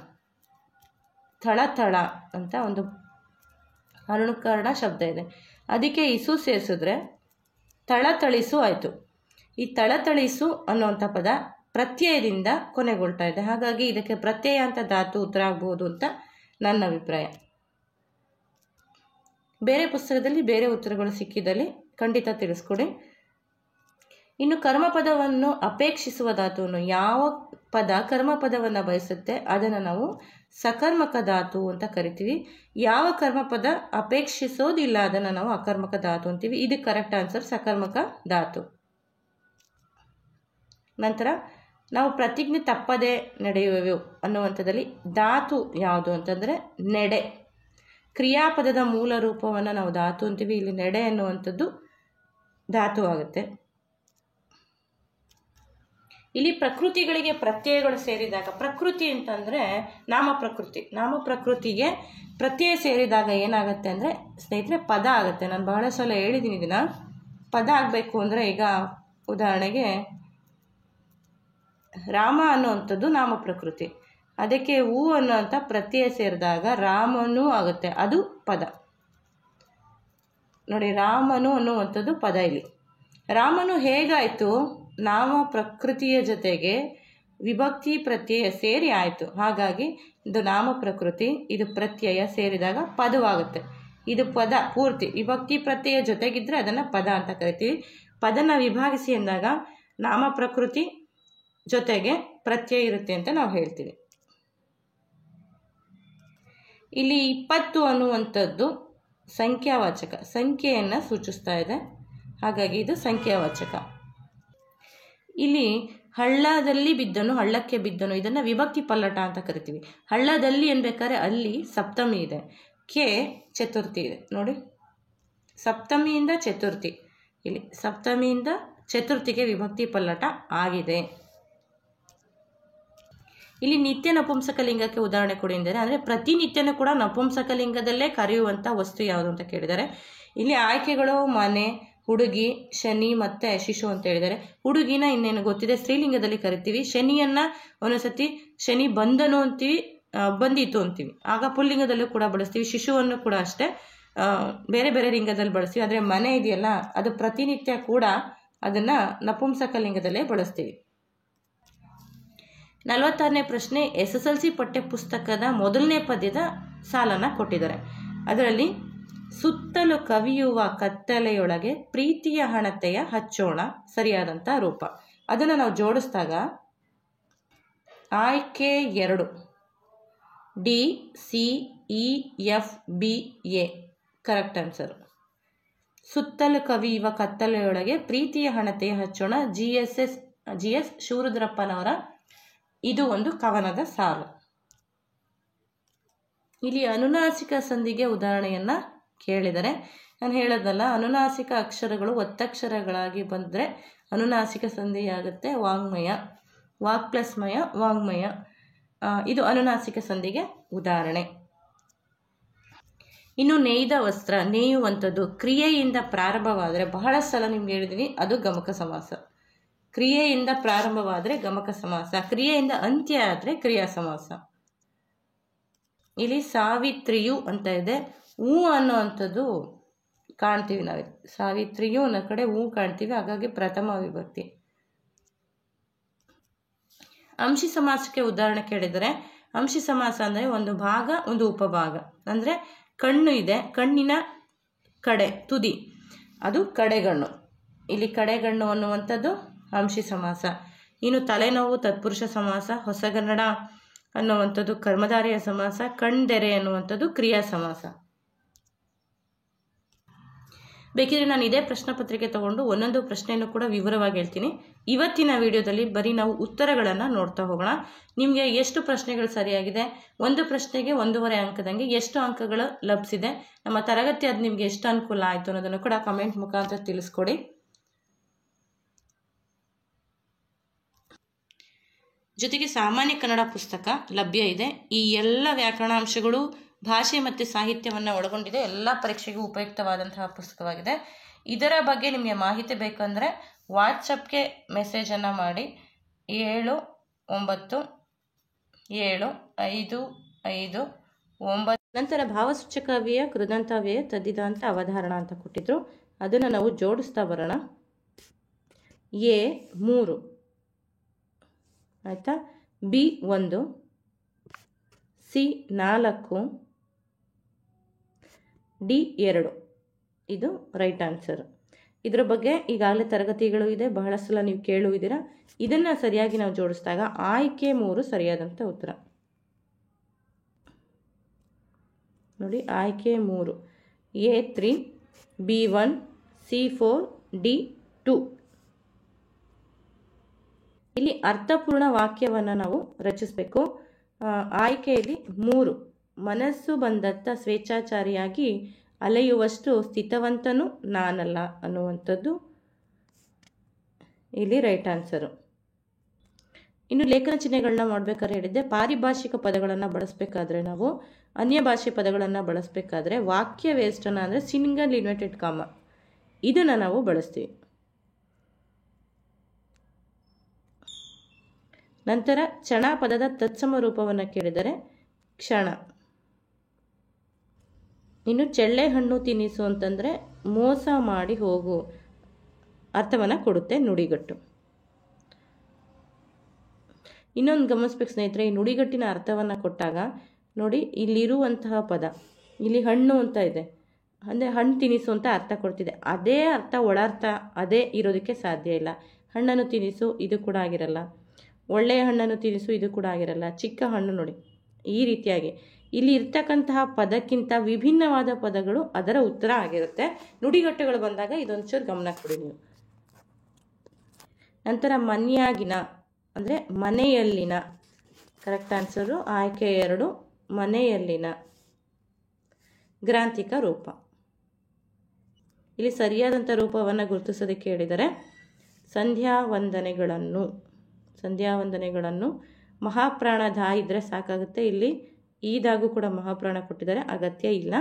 ಥಳ ಅಂತ ಒಂದು ಅನುಕರಣ ಶಬ್ದ ಇದೆ, ಅದಕ್ಕೆ ಇಸು ಸೇರಿಸಿದ್ರೆ ಥಳಥಳಿಸು ಆಯಿತು. ಈ ಥಳಥಳಿಸು ಅನ್ನುವಂಥ ಪದ ಪ್ರತ್ಯಯದಿಂದ ಕೊನೆಗೊಳ್ತಾ ಇದೆ. ಹಾಗಾಗಿ ಇದಕ್ಕೆ ಪ್ರತ್ಯಯ ಅಂತ ಧಾತು ಉತ್ತರ ಆಗ್ಬೋದು ಅಂತ ನನ್ನ ಅಭಿಪ್ರಾಯ. ಬೇರೆ ಪುಸ್ತಕದಲ್ಲಿ ಬೇರೆ ಉತ್ತರಗಳು ಸಿಕ್ಕಿದಲ್ಲಿ ಖಂಡಿತ ತಿಳಿಸ್ಕೊಡಿ. ಇನ್ನು ಕರ್ಮಪದವನ್ನು ಅಪೇಕ್ಷಿಸುವ ಧಾತುವನ್ನು, ಯಾವ ಪದ ಕರ್ಮಪದವನ್ನು ಬಯಸುತ್ತೆ ಅದನ್ನು ನಾವು ಸಕರ್ಮಕ ಧಾತು ಅಂತ ಕರಿತೀವಿ. ಯಾವ ಕರ್ಮಪದ ಅಪೇಕ್ಷಿಸೋದಿಲ್ಲ ಅದನ್ನು ನಾವು ಅಕರ್ಮಕ ಧಾತು ಅಂತೀವಿ. ಇದು ಕರೆಕ್ಟ್ ಆನ್ಸರ್, ಸಕರ್ಮಕ ಧಾತು. ನಂತರ ನಾವು ಪ್ರತಿಜ್ಞೆ ತಪ್ಪದೆ ನಡೆಯುವೆವು ಅನ್ನುವಂಥದ್ದಲ್ಲಿ ಧಾತು ಯಾವುದು ಅಂತಂದರೆ ನೆಡೆ. ಕ್ರಿಯಾಪದದ ಮೂಲ ರೂಪವನ್ನು ನಾವು ಧಾತು ಅಂತೀವಿ. ಇಲ್ಲಿ ನೆಡೆ ಅನ್ನುವಂಥದ್ದು ಧಾತು ಆಗುತ್ತೆ. ಇಲ್ಲಿ ಪ್ರಕೃತಿಗಳಿಗೆ ಪ್ರತ್ಯಯಗಳು ಸೇರಿದಾಗ, ಪ್ರಕೃತಿ ಅಂತಂದರೆ ನಾಮಪ್ರಕೃತಿಗೆ ಪ್ರತ್ಯಯ ಸೇರಿದಾಗ ಏನಾಗುತ್ತೆ ಅಂದರೆ ಸ್ನೇಹಿತರೆ ಪದ ಆಗುತ್ತೆ. ನಾನು ಬಹಳ ಸಲ ಹೇಳಿದ್ದೀನಿ ಇದನ್ನು. ಪದ ಆಗಬೇಕು ಅಂದರೆ ಈಗ ಉದಾಹರಣೆಗೆ ರಾಮ ಅನ್ನುವಂಥದ್ದು ನಾಮಪ್ರಕೃತಿ, ಅದಕ್ಕೆ ಹೂ ಅನ್ನುವಂಥ ಪ್ರತ್ಯಯ ಸೇರಿದಾಗ ರಾಮನು ಆಗುತ್ತೆ, ಅದು ಪದ. ನೋಡಿ, ರಾಮನು ಅನ್ನುವಂಥದ್ದು ಪದ. ಇಲ್ಲಿ ರಾಮನು ಹೇಗಾಯಿತು, ನಾಮ ಪ್ರಕೃತಿಯ ಜೊತೆಗೆ ವಿಭಕ್ತಿ ಪ್ರತ್ಯಯ ಸೇರಿ ಆಯಿತು. ಹಾಗಾಗಿ ಇದು ನಾಮ ಪ್ರಕೃತಿ, ಇದು ಪ್ರತ್ಯಯ ಸೇರಿದಾಗ ಪದವಾಗುತ್ತೆ. ಇದು ಪದ ಪೂರ್ತಿ ವಿಭಕ್ತಿ ಪ್ರತ್ಯಯ ಜೊತೆಗಿದ್ರೆ ಅದನ್ನು ಪದ ಅಂತ ಕರಿತೀವಿ. ಪದನ ವಿಭಾಗಿಸಿ ಎಂದಾಗ ನಾಮ ಪ್ರಕೃತಿ ಜೊತೆಗೆ ಪ್ರತ್ಯಯ ಇರುತ್ತೆ ಅಂತ ನಾವು ಹೇಳ್ತೀವಿ. ಇಲ್ಲಿ 20 ಅನ್ನುವಂಥದ್ದು ಸಂಖ್ಯಾವಾಚಕ, ಸಂಖ್ಯೆಯನ್ನು ಸೂಚಿಸ್ತಾ ಇದೆ. ಹಾಗಾಗಿ ಇದು ಸಂಖ್ಯಾವಾಚಕ. ಇಲ್ಲಿ ಹಳ್ಳದಲ್ಲಿ ಬಿದ್ದನು, ಹಳ್ಳಕ್ಕೆ ಬಿದ್ದನು, ಇದನ್ನು ವಿಭಕ್ತಿ ಪಲ್ಲಟ ಅಂತ ಕರಿತೀವಿ. ಹಳ್ಳದಲ್ಲಿ ಅನ್ಬೇಕಾದ್ರೆ ಅಲ್ಲಿ ಸಪ್ತಮಿ ಇದೆ, ಕೆ ಚತುರ್ಥಿ ಇದೆ. ನೋಡಿ, ಸಪ್ತಮಿಯಿಂದ ಚತುರ್ಥಿ, ಇಲ್ಲಿ ಸಪ್ತಮಿಯಿಂದ ಚತುರ್ಥಿಗೆ ವಿಭಕ್ತಿ ಪಲ್ಲಟ ಆಗಿದೆ. ಇಲ್ಲಿ ನಿತ್ಯ ನಪುಂಸಕಲಿಂಗಕ್ಕೆ ಉದಾಹರಣೆ ಕೊಡಿ ಎಂದರೆ, ಅಂದರೆ ಪ್ರತಿನಿತ್ಯನೂ ಕೂಡ ನಪುಂಸಕಲಿಂಗದಲ್ಲೇ ಕರೆಯುವಂಥ ವಸ್ತು ಯಾವುದು ಅಂತ ಕೇಳಿದ್ದಾರೆ. ಇಲ್ಲಿ ಆಯ್ಕೆಗಳು ಮನೆ, ಹುಡುಗಿ, ಶನಿ ಮತ್ತು ಶಿಶು ಅಂತ ಹೇಳಿದ್ದಾರೆ. ಹುಡುಗಿನ ಇನ್ನೇನು ಗೊತ್ತಿದೆ, ಸ್ತ್ರೀಲಿಂಗದಲ್ಲಿ ಕರಿತೀವಿ. ಶನಿಯನ್ನು ಒಂದೊಂದ್ಸತಿ ಶನಿ ಬಂದನು ಅಂತೀವಿ, ಬಂದಿತ್ತು ಅಂತೀವಿ, ಆಗ ಪುಲ್ಲಿಂಗದಲ್ಲೂ ಕೂಡ ಬಳಸ್ತೀವಿ. ಶಿಶುವನ್ನು ಕೂಡ ಅಷ್ಟೇ ಬೇರೆ ಬೇರೆ ಲಿಂಗದಲ್ಲಿ ಬಳಸ್ತೀವಿ. ಆದರೆ ಮನೆ ಇದೆಯಲ್ಲ, ಅದು ಪ್ರತಿನಿತ್ಯ ಕೂಡ ಅದನ್ನು ನಪುಂಸಕಲಿಂಗದಲ್ಲೇ ಬಳಸ್ತೀವಿ. 46ನೇ ಪ್ರಶ್ನೆ, SSLC ಪಠ್ಯಪುಸ್ತಕದ ಮೊದಲನೇ ಪದ್ಯದ ಸಾಲನ್ನು ಕೊಟ್ಟಿದ್ದಾರೆ. ಅದರಲ್ಲಿ ಸುತ್ತಲೂ ಕವಿಯುವ ಕತ್ತಲೆಯೊಳಗೆ ಪ್ರೀತಿಯ ಹಣತೆಯ ಹಚ್ಚೋಣ ಸರಿಯಾದಂಥ ರೂಪ. ಅದನ್ನು ನಾವು ಜೋಡಿಸಿದಾಗ ಆಯ್ಕೆ 2 DCEFBA ಕರೆಕ್ಟ್ ಆನ್ಸರ್. ಸುತ್ತಲೂ ಕವಿಯುವ ಕತ್ತಲೆಯೊಳಗೆ ಪ್ರೀತಿಯ ಹಣತೆಯ ಹಚ್ಚೋಣ, GS ಶಿವರುದ್ರಪ್ಪನವರ ಇದು ಒಂದು ಕವನದ ಸಾಲು. ಇಲ್ಲಿ ಅನುನಾಸಿಕ ಸಂಧಿಗೆ ಉದಾಹರಣೆಯನ್ನು ಕೇಳಿದರೆ, ನಾನು ಹೇಳೋದಲ್ಲ, ಅನುನಾಸಿಕ ಅಕ್ಷರಗಳು ಒತ್ತಕ್ಷರಗಳಾಗಿ ಬಂದರೆ ಅನುನಾಸಿಕ ಸಂಧಿಯಾಗುತ್ತೆ. ವಾಂಗ್ಮಯ, ವಾಕ್ ಪ್ಲಸ್ ಮಯ, ವಾಂಗ್ಮಯ, ಇದು ಅನುನಾಸಿಕ ಸಂಧಿಗೆ ಉದಾಹರಣೆ. ಇನ್ನು ನೇಯ್ದ ವಸ್ತ್ರ, ನೇಯುವಂಥದ್ದು ಕ್ರಿಯೆಯಿಂದ ಪ್ರಾರಂಭವಾದರೆ, ಬಹಳ ಸಲ ನಿಮ್ಗೆ ಹೇಳಿದ್ದೀನಿ, ಅದು ಗಮಕ ಸಮಾಸ. ಕ್ರಿಯೆಯಿಂದ ಪ್ರಾರಂಭವಾದರೆ ಗಮಕ ಸಮಾಸ, ಕ್ರಿಯೆಯಿಂದ ಅಂತ್ಯ ಆದರೆ ಕ್ರಿಯಾ ಸಮಾಸ. ಇಲ್ಲಿ ಸಾವಿತ್ರಿಯು ಅಂತ ಇದೆ, ಹೂ ಅನ್ನೋವಂಥದ್ದು ಕಾಣ್ತೀವಿ ನಾವು. ಸಾವಿತ್ರಿಯು ಅನ್ನೋ ಕಡೆ ಹೂ ಕಾಣ್ತೀವಿ, ಹಾಗಾಗಿ ಪ್ರಥಮ ವಿಭಕ್ತಿ. ಅಂಶಿ ಸಮಾಸಕ್ಕೆ ಉದಾಹರಣೆ ಕೇಳಿದರೆ, ಅಂಶಿ ಸಮಾಸ ಅಂದರೆ ಒಂದು ಭಾಗ ಒಂದು ಉಪಭಾಗ. ಅಂದರೆ ಕಣ್ಣು ಇದೆ, ಕಣ್ಣಿನ ಕಡೆ ತುದಿ ಅದು ಕಡೆಗಣ್ಣು, ಇಲ್ಲಿ ಕಡೆಗಣ್ಣು ಅನ್ನುವಂಥದ್ದು ಅಂಶಿ ಸಮಾಸ. ಇನ್ನು ತಲೆನೋವು ತತ್ಪುರುಷ ಸಮಾಸ, ಹೊಸಗನ್ನಡ ಅನ್ನುವಂಥದ್ದು ಕರ್ಮಧಾರೆಯ ಸಮಾಸ, ಕಣ್ದೆರೆ ಅನ್ನುವಂಥದ್ದು ಕ್ರಿಯಾ ಸಮಾಸ. ಬೇಕಿದ್ರೆ ನಾನು ಇದೇ ಪ್ರಶ್ನೆ ಪತ್ರಿಕೆ ತಗೊಂಡು ಒಂದೊಂದು ಪ್ರಶ್ನೆಯನ್ನು ಕೂಡ ವಿವರವಾಗಿ ಹೇಳ್ತೀನಿ. ಇವತ್ತಿನ ವಿಡಿಯೋದಲ್ಲಿ ಬರೀ ನಾವು ಉತ್ತರಗಳನ್ನು ನೋಡ್ತಾ ಹೋಗೋಣ. ನಿಮಗೆ ಎಷ್ಟು ಪ್ರಶ್ನೆಗಳು ಸರಿಯಾಗಿದೆ, ಒಂದು ಪ್ರಶ್ನೆಗೆ 1.5 ಅಂಕದಂಗೆ ಎಷ್ಟು ಅಂಕಗಳು ಲಭಿಸಿದೆ, ನಮ್ಮ ತರಗತಿ ಅದು ನಿಮಗೆ ಎಷ್ಟು ಅನುಕೂಲ ಆಯಿತು ಅನ್ನೋದನ್ನು ಕೂಡ ಕಮೆಂಟ್ ಮುಖಾಂತರ ತಿಳಿಸ್ಕೊಡಿ. ಜೊತೆಗೆ ಸಾಮಾನ್ಯ ಕನ್ನಡ ಪುಸ್ತಕ ಲಭ್ಯ ಇದೆ. ಈ ಎಲ್ಲ ವ್ಯಾಕರಣಾಂಶಗಳು ಭಾಷೆ ಮತ್ತು ಸಾಹಿತ್ಯವನ್ನು ಒಳಗೊಂಡಿದೆ. ಎಲ್ಲ ಪರೀಕ್ಷೆಗೂ ಉಪಯುಕ್ತವಾದಂತಹ ಪುಸ್ತಕವಾಗಿದೆ. ಇದರ ಬಗ್ಗೆ ನಿಮಗೆ ಮಾಹಿತಿ ಬೇಕಂದರೆ ವಾಟ್ಸಪ್ಗೆ ಮೆಸೇಜನ್ನು ಮಾಡಿ 797559. ನಂತರ ಭಾವಸೂಚಕ ಅವ್ಯಯ, ಕೃದಂತಾವ್ಯಯ, ತದ್ದಿದಾಂತ, ಅವಧಾರಣ ಅಂತ ಕೊಟ್ಟಿದ್ರು. ಅದನ್ನು ನಾವು ಜೋಡಿಸ್ತಾ ಬರೋಣ. A3 ಆಯಿತಾ, B1, C4, D2 ಇದು ರೈಟ್ ಆನ್ಸರ್. ಇದರ ಬಗ್ಗೆ ಈಗಾಗಲೇ ತರಗತಿಗಳು ಇದೆ, ಬಹಳ ಸಲ ನೀವು ಕೇಳುವಿದ್ದೀರಾ. ಇದನ್ನು ಸರಿಯಾಗಿ ನಾವು ಜೋಡಿಸಿದಾಗ ಆಯ್ಕೆ 3 ಸರಿಯಾದಂಥ ಉತ್ತರ. ನೋಡಿ, ಆಯ್ಕೆ 3 A3, B1, C4, D2. ಇಲ್ಲಿ ಅರ್ಥಪೂರ್ಣ ವಾಕ್ಯವನ್ನು ನಾವು ರಚಿಸಬೇಕು. ಆಯ್ಕೆಯಲ್ಲಿ 3, ಮನಸ್ಸು ಬಂದತ್ತ ಸ್ವೇಚ್ಛಾಚಾರಿಯಾಗಿ ಅಲೆಯುವಷ್ಟು ಸ್ಥಿತವಂತನು ನಾನಲ್ಲ ಅನ್ನುವಂಥದ್ದು ಇಲ್ಲಿ ರೈಟ್ ಆನ್ಸರು. ಇನ್ನು ಲೇಖನ ಚಿಹ್ನೆಗಳನ್ನ ಮಾಡಬೇಕಾದ್ರೆ ಹೇಳಿದ್ದೆ, ಪಾರಿಭಾಷಿಕ ಪದಗಳನ್ನು ಬಳಸಬೇಕಾದ್ರೆ ನಾವು ಅನ್ಯ ಭಾಷೆ ಪದಗಳನ್ನು ಬಳಸಬೇಕಾದ್ರೆ ವಾಕ್ಯ ವೇಷ್ಟನ ಅಂದರೆ ಸಿಂಗಲ್ ಇನ್ವರ್ಟೆಡ್ ಕಾಮ ಇದನ್ನು ನಾವು ಬಳಸ್ತೀವಿ. ನಂತರ ಕ್ಷಣ ಪದದ ತತ್ಸಮ ರೂಪವನ್ನು ಕೇಳಿದರೆ ಕ್ಷಣ. ಇನ್ನು ಚೆಳ್ಳೆ ಹಣ್ಣು ತಿನ್ನಿಸು ಅಂತಂದರೆ ಮೋಸ ಮಾಡಿ ಹೋಗು ಅರ್ಥವನ್ನು ಕೊಡುತ್ತೆ ನುಡಿಗಟ್ಟು. ಇನ್ನೊಂದು ಗಮನಿಸ್ಬೇಕು ಸ್ನೇಹಿತರೆ, ಈ ನುಡಿಗಟ್ಟಿನ ಅರ್ಥವನ್ನು ಕೊಟ್ಟಾಗ ನೋಡಿ, ಇಲ್ಲಿರುವಂತಹ ಪದ ಇಲ್ಲಿ ಹಣ್ಣು ಅಂತ ಇದೆ, ಅಂದರೆ ಹಣ್ಣು ತಿನ್ನಿಸು ಅಂತ ಅರ್ಥ ಕೊಡ್ತಿದೆ. ಅದೇ ಅರ್ಥ ಒಳಾರ್ಥ ಅದೇ ಇರೋದಕ್ಕೆ ಸಾಧ್ಯ ಇಲ್ಲ. ಹಣ್ಣನ್ನು ತಿನ್ನಿಸು ಇದು ಕೂಡ ಆಗಿರಲ್ಲ, ಒಳ್ಳೆಯ ಹಣ್ಣನ್ನು ತಿನ್ನಿಸು ಇದು ಕೂಡ ಆಗಿರಲ್ಲ, ಚಿಕ್ಕ ಹಣ್ಣು. ನೋಡಿ, ಈ ರೀತಿಯಾಗಿ ಇಲ್ಲಿ ಇರ್ತಕ್ಕಂತಹ ಪದಕ್ಕಿಂತ ವಿಭಿನ್ನವಾದ ಪದಗಳು ಅದರ ಉತ್ತರ ಆಗಿರುತ್ತೆ. ನುಡಿಗಟ್ಟುಗಳು ಬಂದಾಗ ಇದೊಂಚೂರು ಗಮನ ಕೊಡಿ ನೀವು. ನಂತರ ಮನ್ಯಾಗಿನ ಅಂದರೆ ಮನೆಯಲ್ಲಿನ, ಕರೆಕ್ಟ್ ಆನ್ಸರು ಆಯ್ಕೆ 2 ಮನೆಯಲ್ಲಿನ ಗ್ರಾಂಥಿಕ ರೂಪ. ಇಲ್ಲಿ ಸರಿಯಾದಂಥ ರೂಪವನ್ನು ಗುರುತಿಸೋದಕ್ಕೆ ಹೇಳಿದರೆ ಸಂಧ್ಯಾವಂದನೆಗಳನ್ನು ಮಹಾಪ್ರಾಣ ಧಾ ಇದ್ದರೆ ಸಾಕಾಗುತ್ತೆ. ಇಲ್ಲಿ ಈದಾಗೂ ಕೂಡ ಮಹಾಪ್ರಾಣ ಕೊಟ್ಟಿದ್ದಾರೆ, ಅಗತ್ಯ ಇಲ್ಲ.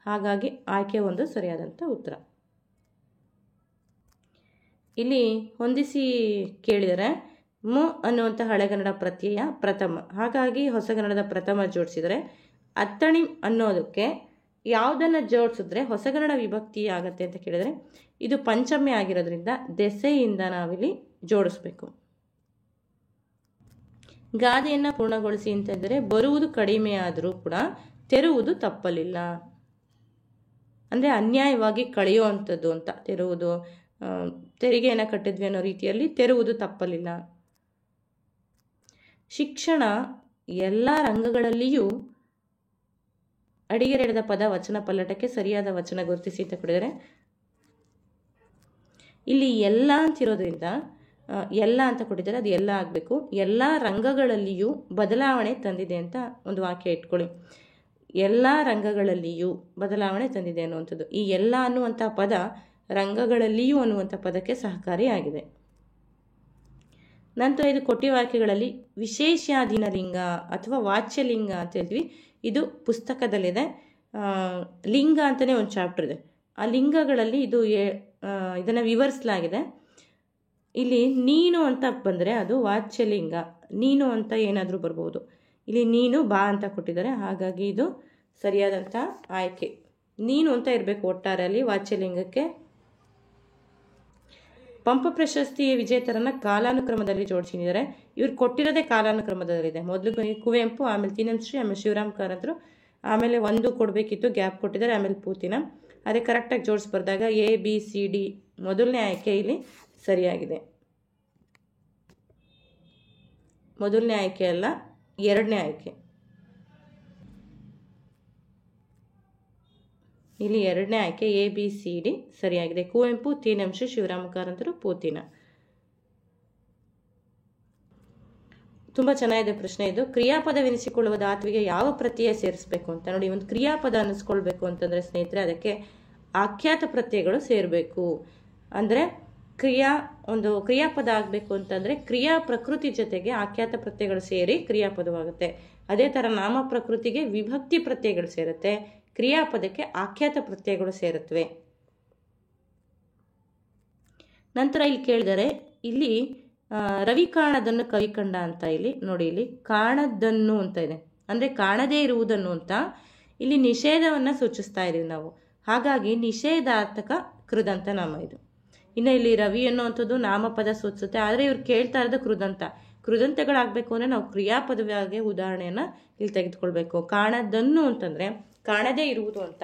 ಹಾಗಾಗಿ ಆಯ್ಕೆ 1 ಸರಿಯಾದಂಥ ಉತ್ತರ. ಇಲ್ಲಿ ಹೊಂದಿಸಿ ಕೇಳಿದರೆ ಮು ಅನ್ನುವಂಥ ಹಳೆಗನ್ನಡ ಪ್ರತ್ಯಯ ಪ್ರಥಮ, ಹಾಗಾಗಿ ಹೊಸಗನ್ನಡದ ಪ್ರಥಮ ಜೋಡಿಸಿದರೆ ಅತ್ತಣಿ ಅನ್ನೋದಕ್ಕೆ ಯಾವುದನ್ನು ಜೋಡಿಸಿದ್ರೆ ಹೊಸಗನ್ನಡ ವಿಭಕ್ತಿ ಆಗತ್ತೆ ಅಂತ ಕೇಳಿದರೆ ಇದು ಪಂಚಮಿ ಆಗಿರೋದ್ರಿಂದ ದೆಸೆಯಿಂದ ನಾವಿಲ್ಲಿ ಜೋಡಿಸ್ಬೇಕು. ಗಾದೆಯನ್ನು ಪೂರ್ಣಗೊಳಿಸಿ ಅಂತಂದರೆ ಬರುವುದು ಕಡಿಮೆ ಆದರೂ ಕೂಡ ತೆರುವುದು ತಪ್ಪಲಿಲ್ಲ, ಅಂದರೆ ಅನ್ಯಾಯವಾಗಿ ಕಳೆಯುವಂಥದ್ದು ಅಂತ. ತೆರುವುದು, ತೆರಿಗೆಯನ್ನು ಕಟ್ಟಿದ್ವಿ ಅನ್ನೋ ರೀತಿಯಲ್ಲಿ ತೆರುವುದು ತಪ್ಪಲಿಲ್ಲ. ಶಿಕ್ಷಣ ಎಲ್ಲ ರಂಗಗಳಲ್ಲಿಯೂ ಅಡಿಗೆರೆಡದ ಪದ ವಚನ ಪಲ್ಲಟಕ್ಕೆ ಸರಿಯಾದ ವಚನ ಗುರುತಿಸಿ ಅಂತ ಕೊಡಿದರೆ ಇಲ್ಲಿ ಎಲ್ಲ ಅಂತಿರೋದ್ರಿಂದ ಎಲ್ಲ ಅಂತ ಕೊಟ್ಟಿದ್ದಾರೆ, ಅದು ಎಲ್ಲ ಆಗಬೇಕು. ಎಲ್ಲ ರಂಗಗಳಲ್ಲಿಯೂ ಬದಲಾವಣೆ ತಂದಿದೆ ಅಂತ ಒಂದು ವಾಕ್ಯ ಇಟ್ಕೊಳ್ಳಿ. ಎಲ್ಲ ರಂಗಗಳಲ್ಲಿಯೂ ಬದಲಾವಣೆ ತಂದಿದೆ ಅನ್ನುವಂಥದ್ದು. ಈ ಎಲ್ಲ ಅನ್ನುವಂಥ ಪದ ರಂಗಗಳಲ್ಲಿಯೂ ಅನ್ನುವಂಥ ಪದಕ್ಕೆ ಸಹಕಾರಿಯಾಗಿದೆ. ನಂತರ ಇದು ಕೊಟ್ಟಿ ವಾಕ್ಯಗಳಲ್ಲಿ ವಿಶೇಷಾಧೀನ ಲಿಂಗ ಅಥವಾ ವಾಚ್ಯಲಿಂಗ ಅಂತ ಹೇಳ್ತೀವಿ. ಇದು ಪುಸ್ತಕದಲ್ಲಿದೆ. ಲಿಂಗ ಅಂತಲೇ ಒಂದು ಚಾಪ್ಟರ್ ಇದೆ. ಆ ಲಿಂಗಗಳಲ್ಲಿ ಇದನ್ನು ವಿವರಿಸಲಾಗಿದೆ. ಇಲ್ಲಿ ನೀನು ಅಂತ ಬಂದರೆ ಅದು ವಾಚ್ಯಲಿಂಗ, ನೀನು ಅಂತ ಏನಾದರೂ ಬರ್ಬೋದು. ಇಲ್ಲಿ ನೀನು ಬಾ ಅಂತ ಕೊಟ್ಟಿದ್ದಾರೆ, ಹಾಗಾಗಿ ಇದು ಸರಿಯಾದಂಥ ಆಯ್ಕೆ. ನೀನು ಅಂತ ಇರಬೇಕು ಒಟ್ಟಾರೆ ಅಲ್ಲಿ ವಾಚ್ಯಲಿಂಗಕ್ಕೆ. ಪಂಪ ಪ್ರಶಸ್ತಿ ವಿಜೇತರನ್ನು ಕಾಲಾನುಕ್ರಮದಲ್ಲಿ ಜೋಡಿಸಿದ್ದಾರೆ. ಇವ್ರು ಕೊಟ್ಟಿರೋದೇ ಕಾಲಾನುಕ್ರಮದಲ್ಲಿದೆ. ಮೊದಲು ಕುವೆಂಪು, ಆಮೇಲೆ ತೀನಂಶ್ರೀ, ಆಮೇಲೆ ಶಿವರಾಮ್ ಕಾರಂತರು, ಆಮೇಲೆ ಒಂದು ಕೊಡಬೇಕಿತ್ತು, ಗ್ಯಾಪ್ ಕೊಟ್ಟಿದ್ದಾರೆ, ಆಮೇಲೆ ಪೂತಿನ. ಅದೇ ಕರೆಕ್ಟಾಗಿ ಜೋಡಿಸ್ಬರ್ದಾಗ ABCD ಮೊದಲನೇ ಆಯ್ಕೆ ಇಲ್ಲಿ ಸರಿಯಾಗಿದೆ. ಮೊದಲನೇ ಆಯ್ಕೆ ಅಲ್ಲ, ಎರಡನೇ ಆಯ್ಕೆ. ಇಲ್ಲಿ ಎರಡನೇ ಆಯ್ಕೆ ABCD ಸರಿಯಾಗಿದೆ. ಕುವೆಂಪು, ತೀನಂಶ್ರೀ, ಶಿವರಾಮ ಕಾರಂತರು, ಪೂತಿನ. ತುಂಬ ಚೆನ್ನಾಗಿದೆ ಪ್ರಶ್ನೆ ಇದು. ಕ್ರಿಯಾಪದವೆನಿಸಿಕೊಳ್ಳುವ ಧಾತುವಿಗೆ ಯಾವ ಪ್ರತ್ಯಯ ಸೇರಿಸಬೇಕು ಅಂತ ನೋಡಿ. ಒಂದು ಕ್ರಿಯಾಪದ ಅನ್ನಿಸ್ಕೊಳ್ಬೇಕು ಅಂತಂದರೆ ಸ್ನೇಹಿತರೆ, ಅದಕ್ಕೆ ಆಖ್ಯಾತ ಪ್ರತ್ಯಯಗಳು ಸೇರಬೇಕು. ಅಂದರೆ ಒಂದು ಕ್ರಿಯಾಪದ ಆಗಬೇಕು ಅಂತಂದರೆ ಕ್ರಿಯಾ ಪ್ರಕೃತಿ ಜೊತೆಗೆ ಆಖ್ಯಾತ ಪ್ರತ್ಯಯಗಳು ಸೇರಿ ಕ್ರಿಯಾಪದವಾಗುತ್ತೆ. ಅದೇ ಥರ ನಾಮ ಪ್ರಕೃತಿಗೆ ವಿಭಕ್ತಿ ಪ್ರತ್ಯಯಗಳು ಸೇರುತ್ತೆ, ಕ್ರಿಯಾಪದಕ್ಕೆ ಆಖ್ಯಾತ ಪ್ರತ್ಯಯಗಳು ಸೇರುತ್ತವೆ. ನಂತರ ಇಲ್ಲಿ ಕೇಳಿದರೆ, ಇಲ್ಲಿ ರವಿ ಕಾಣದನ್ನು ಕವಿ ಕಂಡ ಅಂತ ಇಲ್ಲಿ ನೋಡಿ, ಇಲ್ಲಿ ಕಾಣದನ್ನು ಅಂತ ಇದೆ, ಅಂದರೆ ಕಾಣದೇ ಇರುವುದನ್ನು ಅಂತ ಇಲ್ಲಿ ನಿಷೇಧವನ್ನು ಸೂಚಿಸ್ತಾ ಇದ್ದೀವಿ ನಾವು. ಹಾಗಾಗಿ ನಿಷೇಧಾರ್ಥಕ ಕೃದಂತ ನಾಮ ಇದು. ಇನ್ನು ಇಲ್ಲಿ ರವಿ ಅನ್ನುವಂಥದ್ದು ನಾಮಪದ ಸೂಚಿಸುತ್ತೆ, ಆದರೆ ಇವ್ರು ಕೇಳ್ತಾ ಇರೋದು ಕೃದಂತ. ಕೃದಂತಗಳಾಗಬೇಕು ಅಂದರೆ ನಾವು ಕ್ರಿಯಾಪದವಾಗಿ ಉದಾಹರಣೆಯನ್ನು ಇಲ್ಲಿ ತೆಗೆದುಕೊಳ್ಬೇಕು. ಕಾಣದನ್ನು ಅಂತಂದರೆ ಕಾಣದೇ ಇರುವುದು ಅಂತ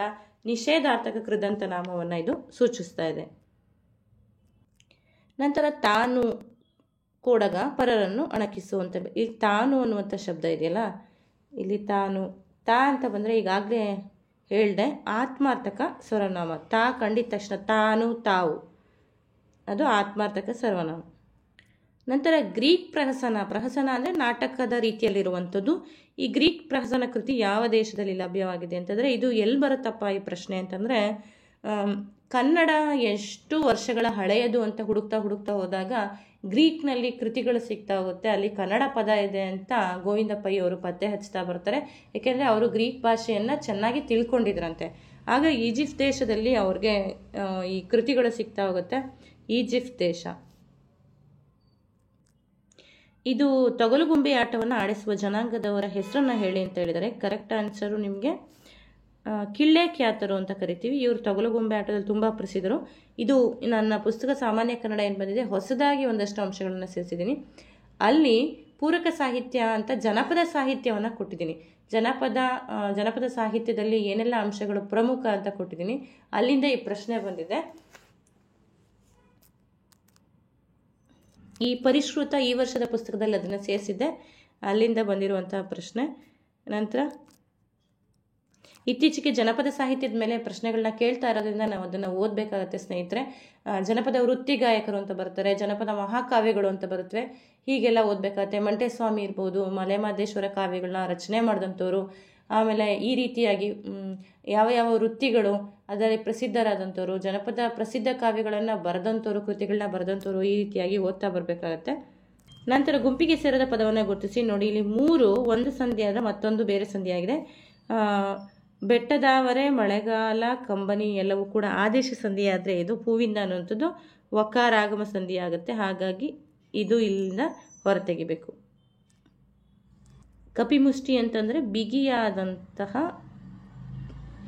ನಿಷೇಧಾರ್ಥಕ ಕೃದಂತ ನಾಮವನ್ನು ಇದು ಸೂಚಿಸ್ತಾ ಇದೆ. ನಂತರ ತಾನು ಕೊಡಗ ಪರರನ್ನು ಅಣಕಿಸುವಂತ. ಇಲ್ಲಿ ತಾನು ಅನ್ನುವಂಥ ಶಬ್ದ ಇದೆಯಲ್ಲ, ಇಲ್ಲಿ ತಾನು ತಾ ಅಂತ ಬಂದರೆ ಈಗಾಗಲೇ ಹೇಳ್ದೆ ಆತ್ಮಾರ್ಥಕ ಸರ್ವನಾಮ. ತಾ ಕಂಡಿದ ತಕ್ಷಣ ತಾನು, ತಾವು, ಅದು ಆತ್ಮಾರ್ಥಕ ಸರ್ವನಾಮ. ನಂತರ ಗ್ರೀಕ್ ಪ್ರಹಸನ ಅಂದರೆ ನಾಟಕದ ರೀತಿಯಲ್ಲಿರುವಂಥದ್ದು. ಈ ಗ್ರೀಕ್ ಪ್ರಹಸನ ಕೃತಿ ಯಾವ ದೇಶದಲ್ಲಿ ಲಭ್ಯವಾಗಿದೆ ಅಂತಂದರೆ, ಇದು ಎಲ್ಲಿ ಬರುತ್ತಪ್ಪ ಈ ಪ್ರಶ್ನೆ ಅಂತಂದರೆ, ಕನ್ನಡ ಎಷ್ಟು ವರ್ಷಗಳ ಹಳೆಯದು ಅಂತ ಹುಡುಕ್ತಾ ಹೋದಾಗ ಗ್ರೀಕ್ನಲ್ಲಿ ಕೃತಿಗಳು ಸಿಗ್ತಾ ಹೋಗುತ್ತೆ. ಅಲ್ಲಿ ಕನ್ನಡ ಪದ ಇದೆ ಅಂತ ಗೋವಿಂದ ಪೈ ಅವರು ಪತ್ತೆ ಹಚ್ತಾ ಬರ್ತಾರೆ. ಏಕೆಂದರೆ ಅವರು ಗ್ರೀಕ್ ಭಾಷೆಯನ್ನು ಚೆನ್ನಾಗಿ ತಿಳ್ಕೊಂಡಿದ್ರಂತೆ. ಆಗ ಈಜಿಪ್ಟ್ ದೇಶದಲ್ಲಿ ಅವ್ರಿಗೆ ಈ ಕೃತಿಗಳು ಸಿಗ್ತಾ ಹೋಗುತ್ತೆ. ಈಜಿಪ್ಟ್ ದೇಶ. ಇದು ತೊಗಲುಗುಂಬೆ ಆಟವನ್ನು ಆಡಿಸುವ ಜನಾಂಗದವರ ಹೆಸರನ್ನು ಹೇಳಿ ಅಂತ ಹೇಳಿದರೆ, ಕರೆಕ್ಟ್ ಆನ್ಸರು ನಿಮಗೆ ಕಿಳ್ಳೆ ಖ್ಯಾತರು ಅಂತ ಕರಿತೀವಿ. ಇವರು ತೊಗಲುಗುಂಬೆ ಆಟದಲ್ಲಿ ತುಂಬ ಪ್ರಸಿದ್ಧರು. ಇದು ನನ್ನ ಪುಸ್ತಕ ಸಾಮಾನ್ಯ ಕನ್ನಡ ಏನು ಬಂದಿದೆ, ಹೊಸದಾಗಿ ಒಂದಷ್ಟು ಅಂಶಗಳನ್ನು ಸೇರಿಸಿದ್ದೀನಿ. ಅಲ್ಲಿ ಪೂರಕ ಸಾಹಿತ್ಯ ಅಂತ ಜನಪದ ಸಾಹಿತ್ಯವನ್ನು ಕೊಟ್ಟಿದ್ದೀನಿ. ಜನಪದ ಸಾಹಿತ್ಯದಲ್ಲಿ ಏನೆಲ್ಲ ಅಂಶಗಳು ಪ್ರಮುಖ ಅಂತ ಕೊಟ್ಟಿದ್ದೀನಿ. ಅಲ್ಲಿಂದ ಈ ಪ್ರಶ್ನೆ ಬಂದಿದೆ. ಈ ಪರಿಷ್ಕೃತ ಈ ವರ್ಷದ ಪುಸ್ತಕದಲ್ಲಿ ಅದನ್ನು ಸೇರಿಸಿದ್ದೆ, ಅಲ್ಲಿಂದ ಬಂದಿರುವಂತಹ ಪ್ರಶ್ನೆ. ನಂತರ ಇತ್ತೀಚೆಗೆ ಜನಪದ ಸಾಹಿತ್ಯದ ಮೇಲೆ ಪ್ರಶ್ನೆಗಳನ್ನ ಕೇಳ್ತಾ ಇರೋದ್ರಿಂದ ನಾವು ಅದನ್ನು ಓದಬೇಕಾಗತ್ತೆ ಸ್ನೇಹಿತರೆ. ಜನಪದ ವೃತ್ತಿ ಗಾಯಕರು ಅಂತ ಬರ್ತಾರೆ, ಜನಪದ ಮಹಾಕಾವ್ಯಗಳು ಅಂತ ಬರುತ್ತವೆ, ಹೀಗೆಲ್ಲ ಓದಬೇಕಾಗತ್ತೆ. ಮಂಟೇಸ್ವಾಮಿ ಇರ್ಬೋದು, ಮಲೆಮಹದೇಶ್ವರ ಕಾವ್ಯಗಳನ್ನ ರಚನೆ ಮಾಡಿದಂಥವ್ರು, ಆಮೇಲೆ ಈ ರೀತಿಯಾಗಿ ಯಾವ ವೃತ್ತಿಗಳು ಅದರಲ್ಲಿ ಪ್ರಸಿದ್ಧರಾದಂಥವ್ರು, ಜನಪದ ಪ್ರಸಿದ್ಧ ಕಾವ್ಯಗಳನ್ನು ಬರೆದಂಥವ್ರು, ಕೃತಿಗಳನ್ನ ಬರೆದಂಥವ್ರು, ಈ ರೀತಿಯಾಗಿ ಓದ್ತಾ ಬರಬೇಕಾಗತ್ತೆ. ನಂತರ ಗುಂಪಿಗೆ ಸೇರದ ಪದವನ್ನು ಗುರುತಿಸಿ ನೋಡಿ. ಇಲ್ಲಿ 3 ಒಂದು ಸಂಧಿ ಆದರೆ ಮತ್ತೊಂದು ಬೇರೆ ಸಂಧಿಯಾಗಿದೆ. ಬೆಟ್ಟದಾವರೆ, ಮಳೆಗಾಲ, ಕಂಬನಿ ಎಲ್ಲವೂ ಕೂಡ ಆದೇಶ ಸಂಧಿ ಆದರೆ ಇದು ಹೂವಿಂದ ಅನ್ನುವಂಥದ್ದು ವಕಾರ ಆಗಮ ಸಂಧಿ ಆಗುತ್ತೆ. ಹಾಗಾಗಿ ಇದು ಇಲ್ಲಿಂದ ಹೊರತೆಗಿಬೇಕು. ಕಪಿಮುಷ್ಟಿ ಅಂತಂದರೆ ಬಿಗಿಯಾದಂತಹ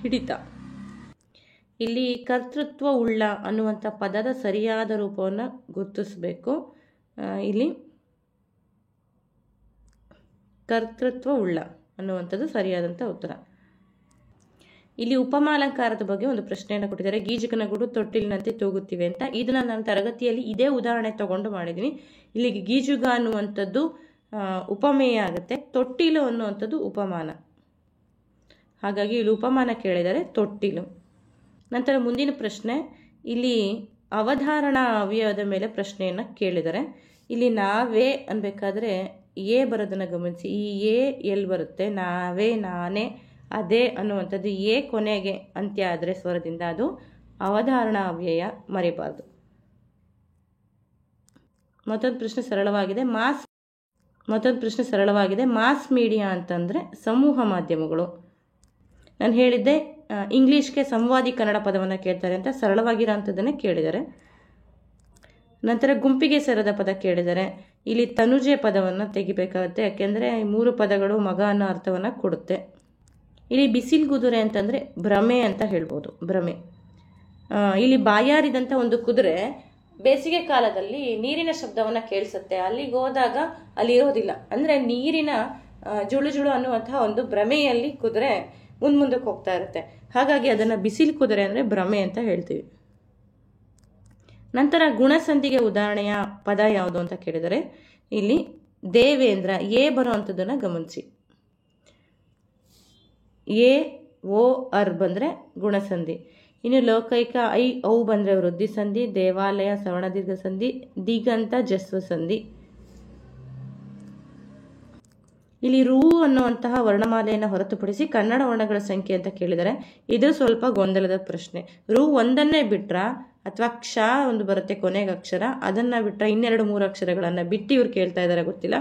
ಹಿಡಿತ. ಇಲ್ಲಿ ಕರ್ತೃತ್ವ ಉಳ್ಳ ಅನ್ನುವಂಥ ಪದದ ಸರಿಯಾದ ರೂಪವನ್ನು ಗುರುತಿಸಬೇಕು. ಇಲ್ಲಿ ಕರ್ತೃತ್ವ ಉಳ್ಳ ಅನ್ನುವಂಥದ್ದು ಸರಿಯಾದಂಥ ಉತ್ತರ. ಇಲ್ಲಿ ಉಪಮಾಲಂಕಾರದ ಬಗ್ಗೆ ಒಂದು ಪ್ರಶ್ನೆಯನ್ನು ಕೊಟ್ಟಿದ್ದಾರೆ. ಗೀಜುಕನ ಗೂಡು ತೊಟ್ಟಿಲಿನಂತೆ ತೂಗುತ್ತಿವೆ ಅಂತ. ಇದನ್ನು ನಾನು ತರಗತಿಯಲ್ಲಿ ಇದೇ ಉದಾಹರಣೆ ತಗೊಂಡು ಮಾಡಿದ್ದೀನಿ. ಇಲ್ಲಿ ಗೀಜುಗ ಅನ್ನುವಂಥದ್ದು ಉಪಮೇಯ ಆಗುತ್ತೆ, ತೊಟ್ಟಿಲು ಅನ್ನುವಂಥದ್ದು ಉಪಮಾನ. ಹಾಗಾಗಿ ಇಲ್ಲಿ ಉಪಮಾನ ಕೇಳಿದರೆ ತೊಟ್ಟಿಲು. ನಂತರ ಮುಂದಿನ ಪ್ರಶ್ನೆ, ಇಲ್ಲಿ ಅವಧಾರಣ ಅವ್ಯವದ ಮೇಲೆ ಪ್ರಶ್ನೆಯನ್ನು ಕೇಳಿದರೆ, ಇಲ್ಲಿ ನಾವೇ ಅನ್ಬೇಕಾದ್ರೆ ಎ ಬರೋದನ್ನು ಗಮನಿಸಿ. ಈ ಎ ಎಲ್ಲಿ ಬರುತ್ತೆ? ನಾವೇ, ನಾನೇ, ಅದೇ ಅನ್ನುವಂಥದ್ದು ಎ ಕೊನೆಗೆ ಅಂತ್ಯ ಆದರೆ ಸ್ವರದಿಂದ ಅದು ಅವಧಾರಣ ಅವ್ಯಯ, ಮರಿಬಾರ್ದು. ಮತ್ತೊಂದು ಪ್ರಶ್ನೆ ಸರಳವಾಗಿದೆ. ಮಾಸ್ ಮೀಡಿಯಾ ಅಂತಂದರೆ ಸಮೂಹ ಮಾಧ್ಯಮಗಳು. ನಾನು ಹೇಳಿದ್ದೆ ಇಂಗ್ಲೀಷ್ಗೆ ಸಂವಾದಿ ಕನ್ನಡ ಪದವನ್ನು ಕೇಳ್ತಾರೆ ಅಂತ, ಸರಳವಾಗಿರೋ ಅಂಥದ್ದನ್ನೇ ಕೇಳಿದ್ದಾರೆ. ನಂತರ ಗುಂಪಿಗೆ ಸೇರದ ಪದ ಕೇಳಿದರೆ ಇಲ್ಲಿ ತನುಜೆ ಪದವನ್ನು ತೆಗಿಬೇಕಾಗುತ್ತೆ, ಯಾಕೆಂದರೆ 3 ಪದಗಳು ಮಗ ಅನ್ನೋ ಅರ್ಥವನ್ನು ಕೊಡುತ್ತೆ. ಇಲ್ಲಿ ಬಿಸಿಲ್ಗುದುರೆ ಅಂತಂದರೆ ಭ್ರಮೆ ಅಂತ ಹೇಳ್ಬೋದು, ಭ್ರಮೆ. ಇಲ್ಲಿ ಬಾಯಾರಿದಂಥ ಒಂದು ಕುದುರೆ ಬೇಸಿಗೆ ಕಾಲದಲ್ಲಿ ನೀರಿನ ಶಬ್ದವನ್ನು ಕೇಳಿಸುತ್ತೆ. ಅಲ್ಲಿಗೆ ಹೋದಾಗ ಅಲ್ಲಿ ಇರೋದಿಲ್ಲ. ಅಂದರೆ ನೀರಿನ ಜುಳು ಜುಳು ಅನ್ನುವಂತಹ ಒಂದು ಭ್ರಮೆಯಲ್ಲಿ ಕುದುರೆ ಮುಂದಕ್ಕೆ ಹೋಗ್ತಾ ಇರುತ್ತೆ. ಹಾಗಾಗಿ ಅದನ್ನು ಬಿಸಿಲು ಕುದುರೆ ಅಂದರೆ ಭ್ರಮೆ ಅಂತ ಹೇಳ್ತೀವಿ. ನಂತರ ಗುಣಸಂಧಿಗೆ ಉದಾಹರಣೆಯ ಪದ ಯಾವುದು ಅಂತ ಕೇಳಿದರೆ ಇಲ್ಲಿ ದೇವೇಂದ್ರ, ಎ ಬರುವಂಥದ್ದನ್ನು ಗಮನಿಸಿ. ಎ ಓ ಅರ್ ಬಂದರೆ ಗುಣಸಂಧಿ. ಇನ್ನು ಲೋಕೈಕ ಐ ಔ ಬಂದರೆ ವೃದ್ಧಿ ಸಂಧಿ, ದೇವಾಲಯ ಸವರ್ಣದೀರ್ಘ ಸಂಧಿ, ದಿಗಂತ ಜಸ್ವ ಸಂಧಿ. ಇಲ್ಲಿ ರೂ ಅನ್ನುವಂತಹ ವರ್ಣಮಾಲೆಯನ್ನು ಹೊರತುಪಡಿಸಿ ಕನ್ನಡ ವರ್ಣಗಳ ಸಂಖ್ಯೆ ಅಂತ ಕೇಳಿದರೆ ಇದು ಸ್ವಲ್ಪ ಗೊಂದಲದ ಪ್ರಶ್ನೆ. ರೂ ಒಂದನ್ನೇ ಬಿಟ್ರ ಅಥವಾ ಕ್ಷ ಒಂದು ಬರುತ್ತೆ ಕೊನೆಗೆ ಅಕ್ಷರ, ಅದನ್ನು ಬಿಟ್ಟರೆ 2-3 ಅಕ್ಷರಗಳನ್ನು ಬಿಟ್ಟು ಇವ್ರು ಕೇಳ್ತಾ ಇದ್ದಾರೆ ಗೊತ್ತಿಲ್ಲ.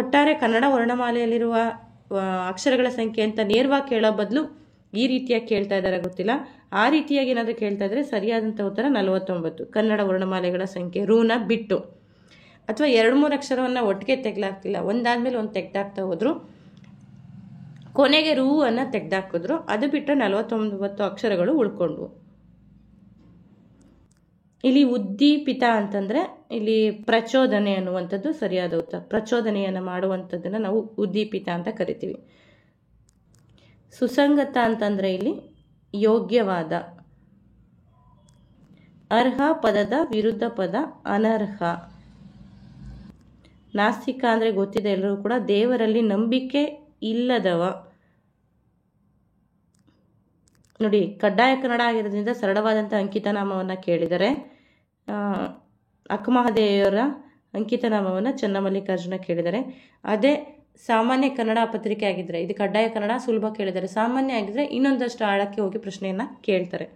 ಒಟ್ಟಾರೆ ಕನ್ನಡ ವರ್ಣಮಾಲೆಯಲ್ಲಿರುವ ಅಕ್ಷರಗಳ ಸಂಖ್ಯೆ ಅಂತ ನೇರವಾಗಿ ಕೇಳೋ ಬದಲು ಈ ರೀತಿಯಾಗಿ ಕೇಳ್ತಾ ಇದ್ದಾರೆ ಗೊತ್ತಿಲ್ಲ. ಆ ರೀತಿಯಾಗಿ ಏನಾದರೂ ಕೇಳ್ತಾ ಇದ್ರೆ ಸರಿಯಾದಂಥ ಉತ್ತರ 49 ಕನ್ನಡ ವರ್ಣಮಾಲೆಗಳ ಸಂಖ್ಯೆ ರೂನ ಬಿಟ್ಟು. ಅಥವಾ 2-3 ಅಕ್ಷರವನ್ನು ಒಟ್ಟಿಗೆ ತೆಗ್ಲಾಗ್ತಿಲ್ಲ, ಒಂದಾದ್ಮೇಲೆ ಒಂದು ತೆಗ್ದಾಕ್ತಾ ಹೋದ್ರು, ಕೊನೆಗೆ ರೂ ಅನ್ನು ತೆಗ್ದಾಕಿದ್ರು, ಅದು ಬಿಟ್ಟರೆ 49 ಅಕ್ಷರಗಳು ಉಳ್ಕೊಂಡ್ವು. ಇಲ್ಲಿ ಉದ್ದೀಪಿತ ಅಂತಂದರೆ ಇಲ್ಲಿ ಪ್ರಚೋದನೆ ಅನ್ನುವಂಥದ್ದು ಸರಿಯಾದ ಉತ್ತರ. ಪ್ರಚೋದನೆಯನ್ನು ಮಾಡುವಂಥದ್ದನ್ನು ನಾವು ಉದ್ದೀಪಿತ ಅಂತ ಕರಿತೀವಿ. ಸುಸಂಗತ ಅಂತಂದರೆ ಇಲ್ಲಿ ಯೋಗ್ಯವಾದ. ಅರ್ಹ ಪದದ ವಿರುದ್ಧ ಪದ ಅನರ್ಹ. ನಾಸ್ತಿಕ ಅಂದರೆ ಗೊತ್ತಿದೆ ಎಲ್ಲರೂ ಕೂಡ, ದೇವರಲ್ಲಿ ನಂಬಿಕೆ ಇಲ್ಲದವ. ನೋಡಿ, ಕಡ್ಡಾಯ ಕನ್ನಡ ಆಗಿರೋದ್ರಿಂದ ಸರಳವಾದಂಥ ಅಂಕಿತನಾಮವನ್ನು ಕೇಳಿದರೆ ಅಕ್ಕಮಹಾದೇವಿಯವರ ಅಂಕಿತನಾಮವನ್ನು ಚನ್ನಮಲ್ಲಿಕಾರ್ಜುನ ಕೇಳಿದರೆ. ಅದೇ ಸಾಮಾನ್ಯ ಕನ್ನಡ ಪತ್ರಿಕೆ ಆಗಿದ್ದರೆ, ಇದು ಕಡ್ಡಾಯ ಕನ್ನಡ ಸುಲಭ ಕೇಳಿದರೆ, ಸಾಮಾನ್ಯ ಆಗಿದ್ದರೆ ಇನ್ನೊಂದಷ್ಟು ಆಳಕ್ಕೆ ಹೋಗಿ ಪ್ರಶ್ನೆಯನ್ನು ಕೇಳ್ತಾರೆ.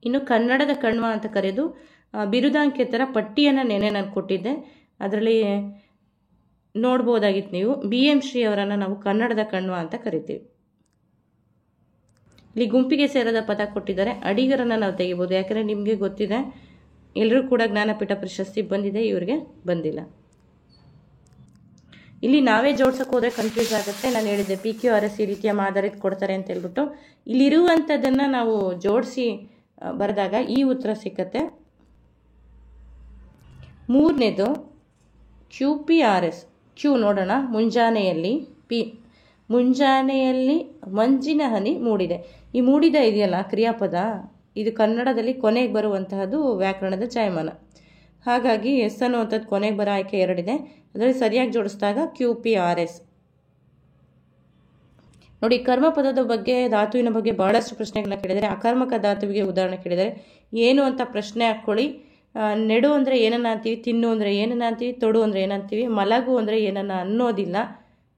ಇನ್ನು ಕನ್ನಡದ ಕಣ್ವ ಅಂತ ಕರೆದು ಬಿರುದಾಂಕಿತರ ಪಟ್ಟಿಯನ್ನು ನೆನೆ ನಾನು ಕೊಟ್ಟಿದ್ದೆ, ಅದರಲ್ಲಿ ನೋಡ್ಬೋದಾಗಿತ್ತು ನೀವು. BM ಶ್ರೀ ಅವರನ್ನು ನಾವು ಕನ್ನಡದ ಕಣ್ವ ಅಂತ ಕರಿತೀವಿ. ಇಲ್ಲಿ ಗುಂಪಿಗೆ ಸೇರದ ಪದ ಕೊಟ್ಟಿದ್ದಾರೆ, ಅಡಿಗರನ್ನು ನಾವು ತೆಗಿಬೋದು. ಯಾಕಂದರೆ ನಿಮಗೆ ಗೊತ್ತಿದೆ ಎಲ್ಲರೂ ಕೂಡ ಜ್ಞಾನಪೀಠ ಪ್ರಶಸ್ತಿ ಬಂದಿದೆ, ಇವರಿಗೆ ಬಂದಿಲ್ಲ. ಇಲ್ಲಿ ನಾವೇ ಜೋಡ್ಸಕ್ಕೆ ಹೋದರೆ ಕನ್ಫ್ಯೂಸ್ ಆಗುತ್ತೆ. ನಾನು ಹೇಳಿದ್ದೆ PQRS ಈ ರೀತಿಯ ಮಾದರಿ ಕೊಡ್ತಾರೆ ಅಂತ ಹೇಳ್ಬಿಟ್ಟು, ಇಲ್ಲಿರುವಂಥದ್ದನ್ನು ನಾವು ಜೋಡಿಸಿ ಬರೆದಾಗ ಈ ಉತ್ತರ ಸಿಕ್ಕತ್ತೆ. ಮೂರನೇದು QPRS. ಕ್ಯೂ ನೋಡೋಣ, ಮುಂಜಾನೆಯಲ್ಲಿ. ಪಿ ಮುಂಜಾನೆಯಲ್ಲಿ ಮಂಜಿನ ಹನಿ ಮೂಡಿದೆ. ಈ ಮೂಡಿದ ಇದೆಯಲ್ಲ ಕ್ರಿಯಾಪದ, ಇದು ಕನ್ನಡದಲ್ಲಿ ಕೊನೆಗೆ ಬರುವಂತಹದ್ದು ವ್ಯಾಕರಣದ ಜಾಯಮಾನ. ಹಾಗಾಗಿ ಎಸ್ ಅನ್ನುವಂಥದ್ದು ಕೊನೆಗೆ ಬರೋ ಆಯ್ಕೆ 2 ಇದೆ. ಅದರಲ್ಲಿ ಸರಿಯಾಗಿ ಜೋಡಿಸಿದಾಗ QPRS. ನೋಡಿ, ಕರ್ಮಪದದ ಬಗ್ಗೆ, ಧಾತುವಿನ ಬಗ್ಗೆ ಬಹಳಷ್ಟು ಪ್ರಶ್ನೆಗಳನ್ನ ಕೇಳಿದರೆ. ಅಕರ್ಮಕ ಧಾತುವಿಗೆ ಉದಾಹರಣೆ ಕೇಳಿದರೆ ಏನು ಅಂತ ಪ್ರಶ್ನೆ ಹಾಕ್ಕೊಳ್ಳಿ. ನೆಡು ಅಂದರೆ ಏನನ್ನ ಅಂತೀವಿ, ತಿನ್ನು ಅಂದರೆ ಏನನ್ನ ಅಂತೀವಿ, ತೊಡು ಅಂದರೆ ಏನಂತೀವಿ, ಮಲಗು ಅಂದರೆ ಏನನ್ನ ಅನ್ನೋದಿಲ್ಲ,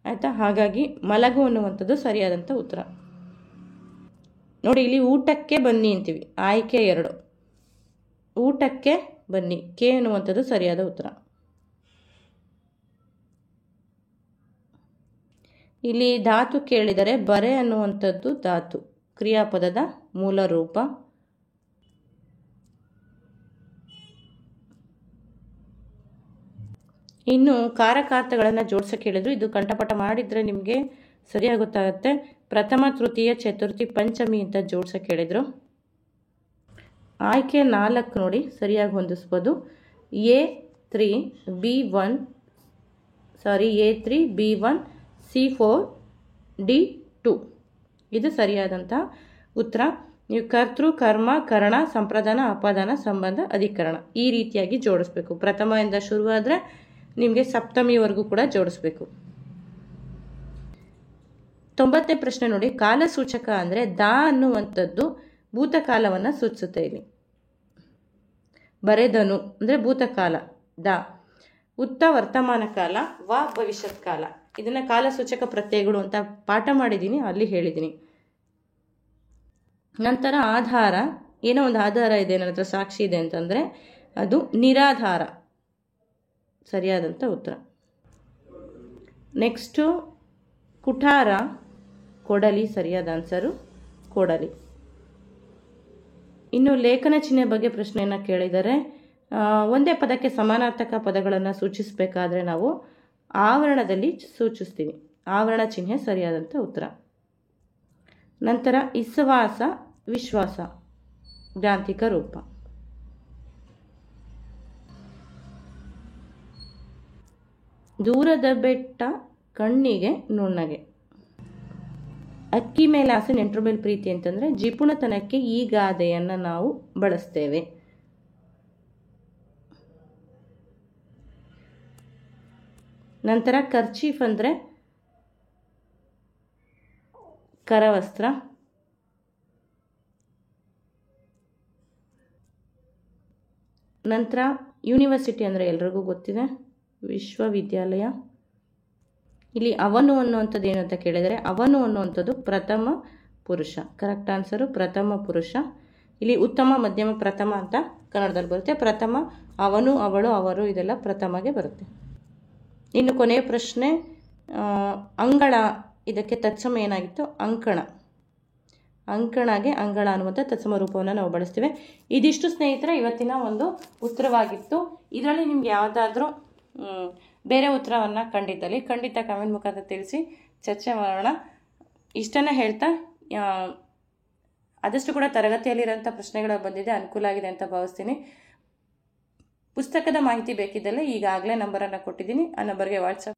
ಆಯಿತಾ. ಹಾಗಾಗಿ ಮಲಗು ಅನ್ನುವಂಥದ್ದು ಸರಿಯಾದಂಥ ಉತ್ತರ. ನೋಡಿ, ಇಲ್ಲಿ ಊಟಕ್ಕೆ ಬನ್ನಿ ಅಂತೀವಿ, ಆಯ್ಕೆ 2. ಊಟಕ್ಕೆ ಬನ್ನಿ, ಕೆ ಅನ್ನುವಂಥದ್ದು ಸರಿಯಾದ ಉತ್ತರ. ಇಲ್ಲಿ ಧಾತು ಕೇಳಿದರೆ ಬರೆ ಅನ್ನುವಂಥದ್ದು ಧಾತು, ಕ್ರಿಯಾಪದದ ಮೂಲ ರೂಪ. ಇನ್ನು ಕಾರಕಾರ್ಥಗಳನ್ನು ಜೋಡಿಸೋಕೆ ಹೇಳಿದ್ರು, ಇದು ಕಂಠಪಾಠ ಮಾಡಿದರೆ ನಿಮಗೆ ಸರಿಯಾಗಿ ಗೊತ್ತಾಗುತ್ತೆ. ಪ್ರಥಮ, ತೃತೀಯ, ಚತುರ್ಥಿ, ಪಂಚಮಿ ಅಂತ ಜೋಡಿಸೋಕೆ ಹೇಳಿದರು. ಆಯ್ಕೆ 4 ನೋಡಿ ಸರಿಯಾಗಿ ಹೊಂದಿಸ್ಬೋದು. A3 B1 C4 D2 ಇದು ಸರಿಯಾದಂಥ ಉತ್ತರ. ನೀವು ಕರ್ತೃ, ಕರ್ಮ, ಕರಣ, ಸಂಪ್ರದಾನ, ಅಪಾದಾನ, ಸಂಬಂಧ, ಅಧಿಕರಣ ಈ ರೀತಿಯಾಗಿ ಜೋಡಿಸ್ಬೇಕು. ಪ್ರಥಮದಿಂದ ಶುರುವಾದರೆ ನಿಮಗೆ ಸಪ್ತಮಿವರೆಗೂ ಕೂಡ ಜೋಡಿಸ್ಬೇಕು. 90ನೇ ಪ್ರಶ್ನೆ ನೋಡಿ, ಕಾಲಸೂಚಕ ಅಂದರೆ ದಾ ಅನ್ನುವಂಥದ್ದು ಭೂತಕಾಲವನ್ನು ಸೂಚಿಸುತ್ತೆ. ಇಲ್ಲಿ ಬರೆದನು ಅಂದರೆ ಭೂತಕಾಲ ದಾ, ಉತ್ತ ವರ್ತಮಾನ ಕಾಲ, ವಾ ಭವಿಷ್ಯತ್ ಕಾಲ. ಇದನ್ನು ಕಾಲಸೂಚಕ ಪ್ರತ್ಯಯಗಳು ಅಂತ ಪಾಠ ಮಾಡಿದ್ದೀನಿ, ಅಲ್ಲಿ ಹೇಳಿದ್ದೀನಿ. ನಂತರ ಆಧಾರ, ಏನೋ ಒಂದು ಆಧಾರ ಇದೆ, ನನ್ನ ಹತ್ರ ಸಾಕ್ಷಿ ಇದೆ ಅಂತಂದರೆ ಅದು ನಿರಾಧಾರ, ಸರಿಯಾದಂಥ ಉತ್ತರ. ನೆಕ್ಸ್ಟು ಕುಠಾರ, ಕೊಡಲಿ, ಸರಿಯಾದ ಆನ್ಸರು ಕೊಡಲಿ. ಇನ್ನು ಲೇಖನ ಚಿಹ್ನೆ ಬಗ್ಗೆ ಪ್ರಶ್ನೆಯನ್ನು ಕೇಳಿದರೆ, ಒಂದೇ ಪದಕ್ಕೆ ಸಮಾನಾರ್ಥಕ ಪದಗಳನ್ನು ಸೂಚಿಸಬೇಕಾದ್ರೆ ನಾವು ಆವರಣದಲ್ಲಿ ಸೂಚಿಸ್ತೀವಿ. ಆವರಣ ಚಿಹ್ನೆ ಸರಿಯಾದಂಥ ಉತ್ತರ. ನಂತರ ವಿಶ್ವಾಸ, ವಿಶ್ವಾಸ ಗ್ರಾಂಥಿಕ ರೂಪ. ದೂರದ ಬೆಟ್ಟ ಕಣ್ಣಿಗೆ ನುಣ್ಣಗೆ. ಅಕ್ಕಿ ಮೇಲೆ ಆಸೆ ನೆಂಟರ ಮೇಲೆ ಪ್ರೀತಿ ಅಂತಂದರೆ ಜಿಪುಣತನಕ್ಕೆ ಈ ಗಾದೆಯನ್ನು ನಾವು ಬಳಸ್ತೇವೆ. ನಂತರ ಕರ್ಚೀಫ್ ಅಂದರೆ ಕರವಸ್ತ್ರ. ನಂತರ ಯೂನಿವರ್ಸಿಟಿ ಅಂದರೆ ಎಲ್ರಿಗೂ ಗೊತ್ತಿದೆ, ವಿಶ್ವವಿದ್ಯಾಲಯ. ಇಲ್ಲಿ ಅವನು ಅನ್ನುವಂಥದ್ದು ಏನು ಅಂತ ಕೇಳಿದರೆ, ಅವನು ಅನ್ನುವಂಥದ್ದು ಪ್ರಥಮ ಪುರುಷ. ಕರೆಕ್ಟ್ ಆನ್ಸರು ಪ್ರಥಮ ಪುರುಷ. ಇಲ್ಲಿ ಉತ್ತಮ, ಮಧ್ಯಮ, ಪ್ರಥಮ ಅಂತ ಕನ್ನಡದಲ್ಲಿ ಬರುತ್ತೆ. ಪ್ರಥಮ ಅವನು, ಅವಳು, ಅವರು ಇದೆಲ್ಲ ಪ್ರಥಮಗೆ ಬರುತ್ತೆ. ಇನ್ನು ಕೊನೆಯ ಪ್ರಶ್ನೆ, ಅಂಗಳ ಇದಕ್ಕೆ ತತ್ಸಮ ಏನಾಗಿತ್ತು? ಅಂಕಣ. ಅಂಕಣಗೆ ಅಂಗಳ ಅನ್ನುವಂಥ ತತ್ಸಮ ರೂಪವನ್ನು ನಾವು ಬಳಸ್ತೀವಿ. ಇದಿಷ್ಟು ಸ್ನೇಹಿತರೆ ಇವತ್ತಿನ ಒಂದು ಉತ್ತರವಾಗಿತ್ತು. ಇದರಲ್ಲಿ ನಿಮ್ಗೆ ಯಾವುದಾದ್ರೂ ಬೇರೆ ಉತ್ತರವನ್ನು ಖಂಡಿತ ಕಮೆಂಟ್ ಮುಖಾಂತರ ತಿಳಿಸಿ ಚರ್ಚೆ ಮಾಡೋಣ. ಇಷ್ಟನ್ನು ಹೇಳ್ತಾ ಆದಷ್ಟು ಕೂಡ ತರಗತಿಯಲ್ಲಿರೋಂಥ ಪ್ರಶ್ನೆಗಳು ಬಂದಿದೆ, ಅನುಕೂಲ ಆಗಿದೆ ಅಂತ ಭಾವಿಸ್ತೀನಿ. ಪುಸ್ತಕದ ಮಾಹಿತಿ ಬೇಕಿದ್ದಲ್ಲಿ ಈಗಾಗಲೇ ನಂಬರನ್ನು ಕೊಟ್ಟಿದ್ದೀನಿ. ಆ ನಂಬರ್ಗೆ ವಾಟ್ಸಪ್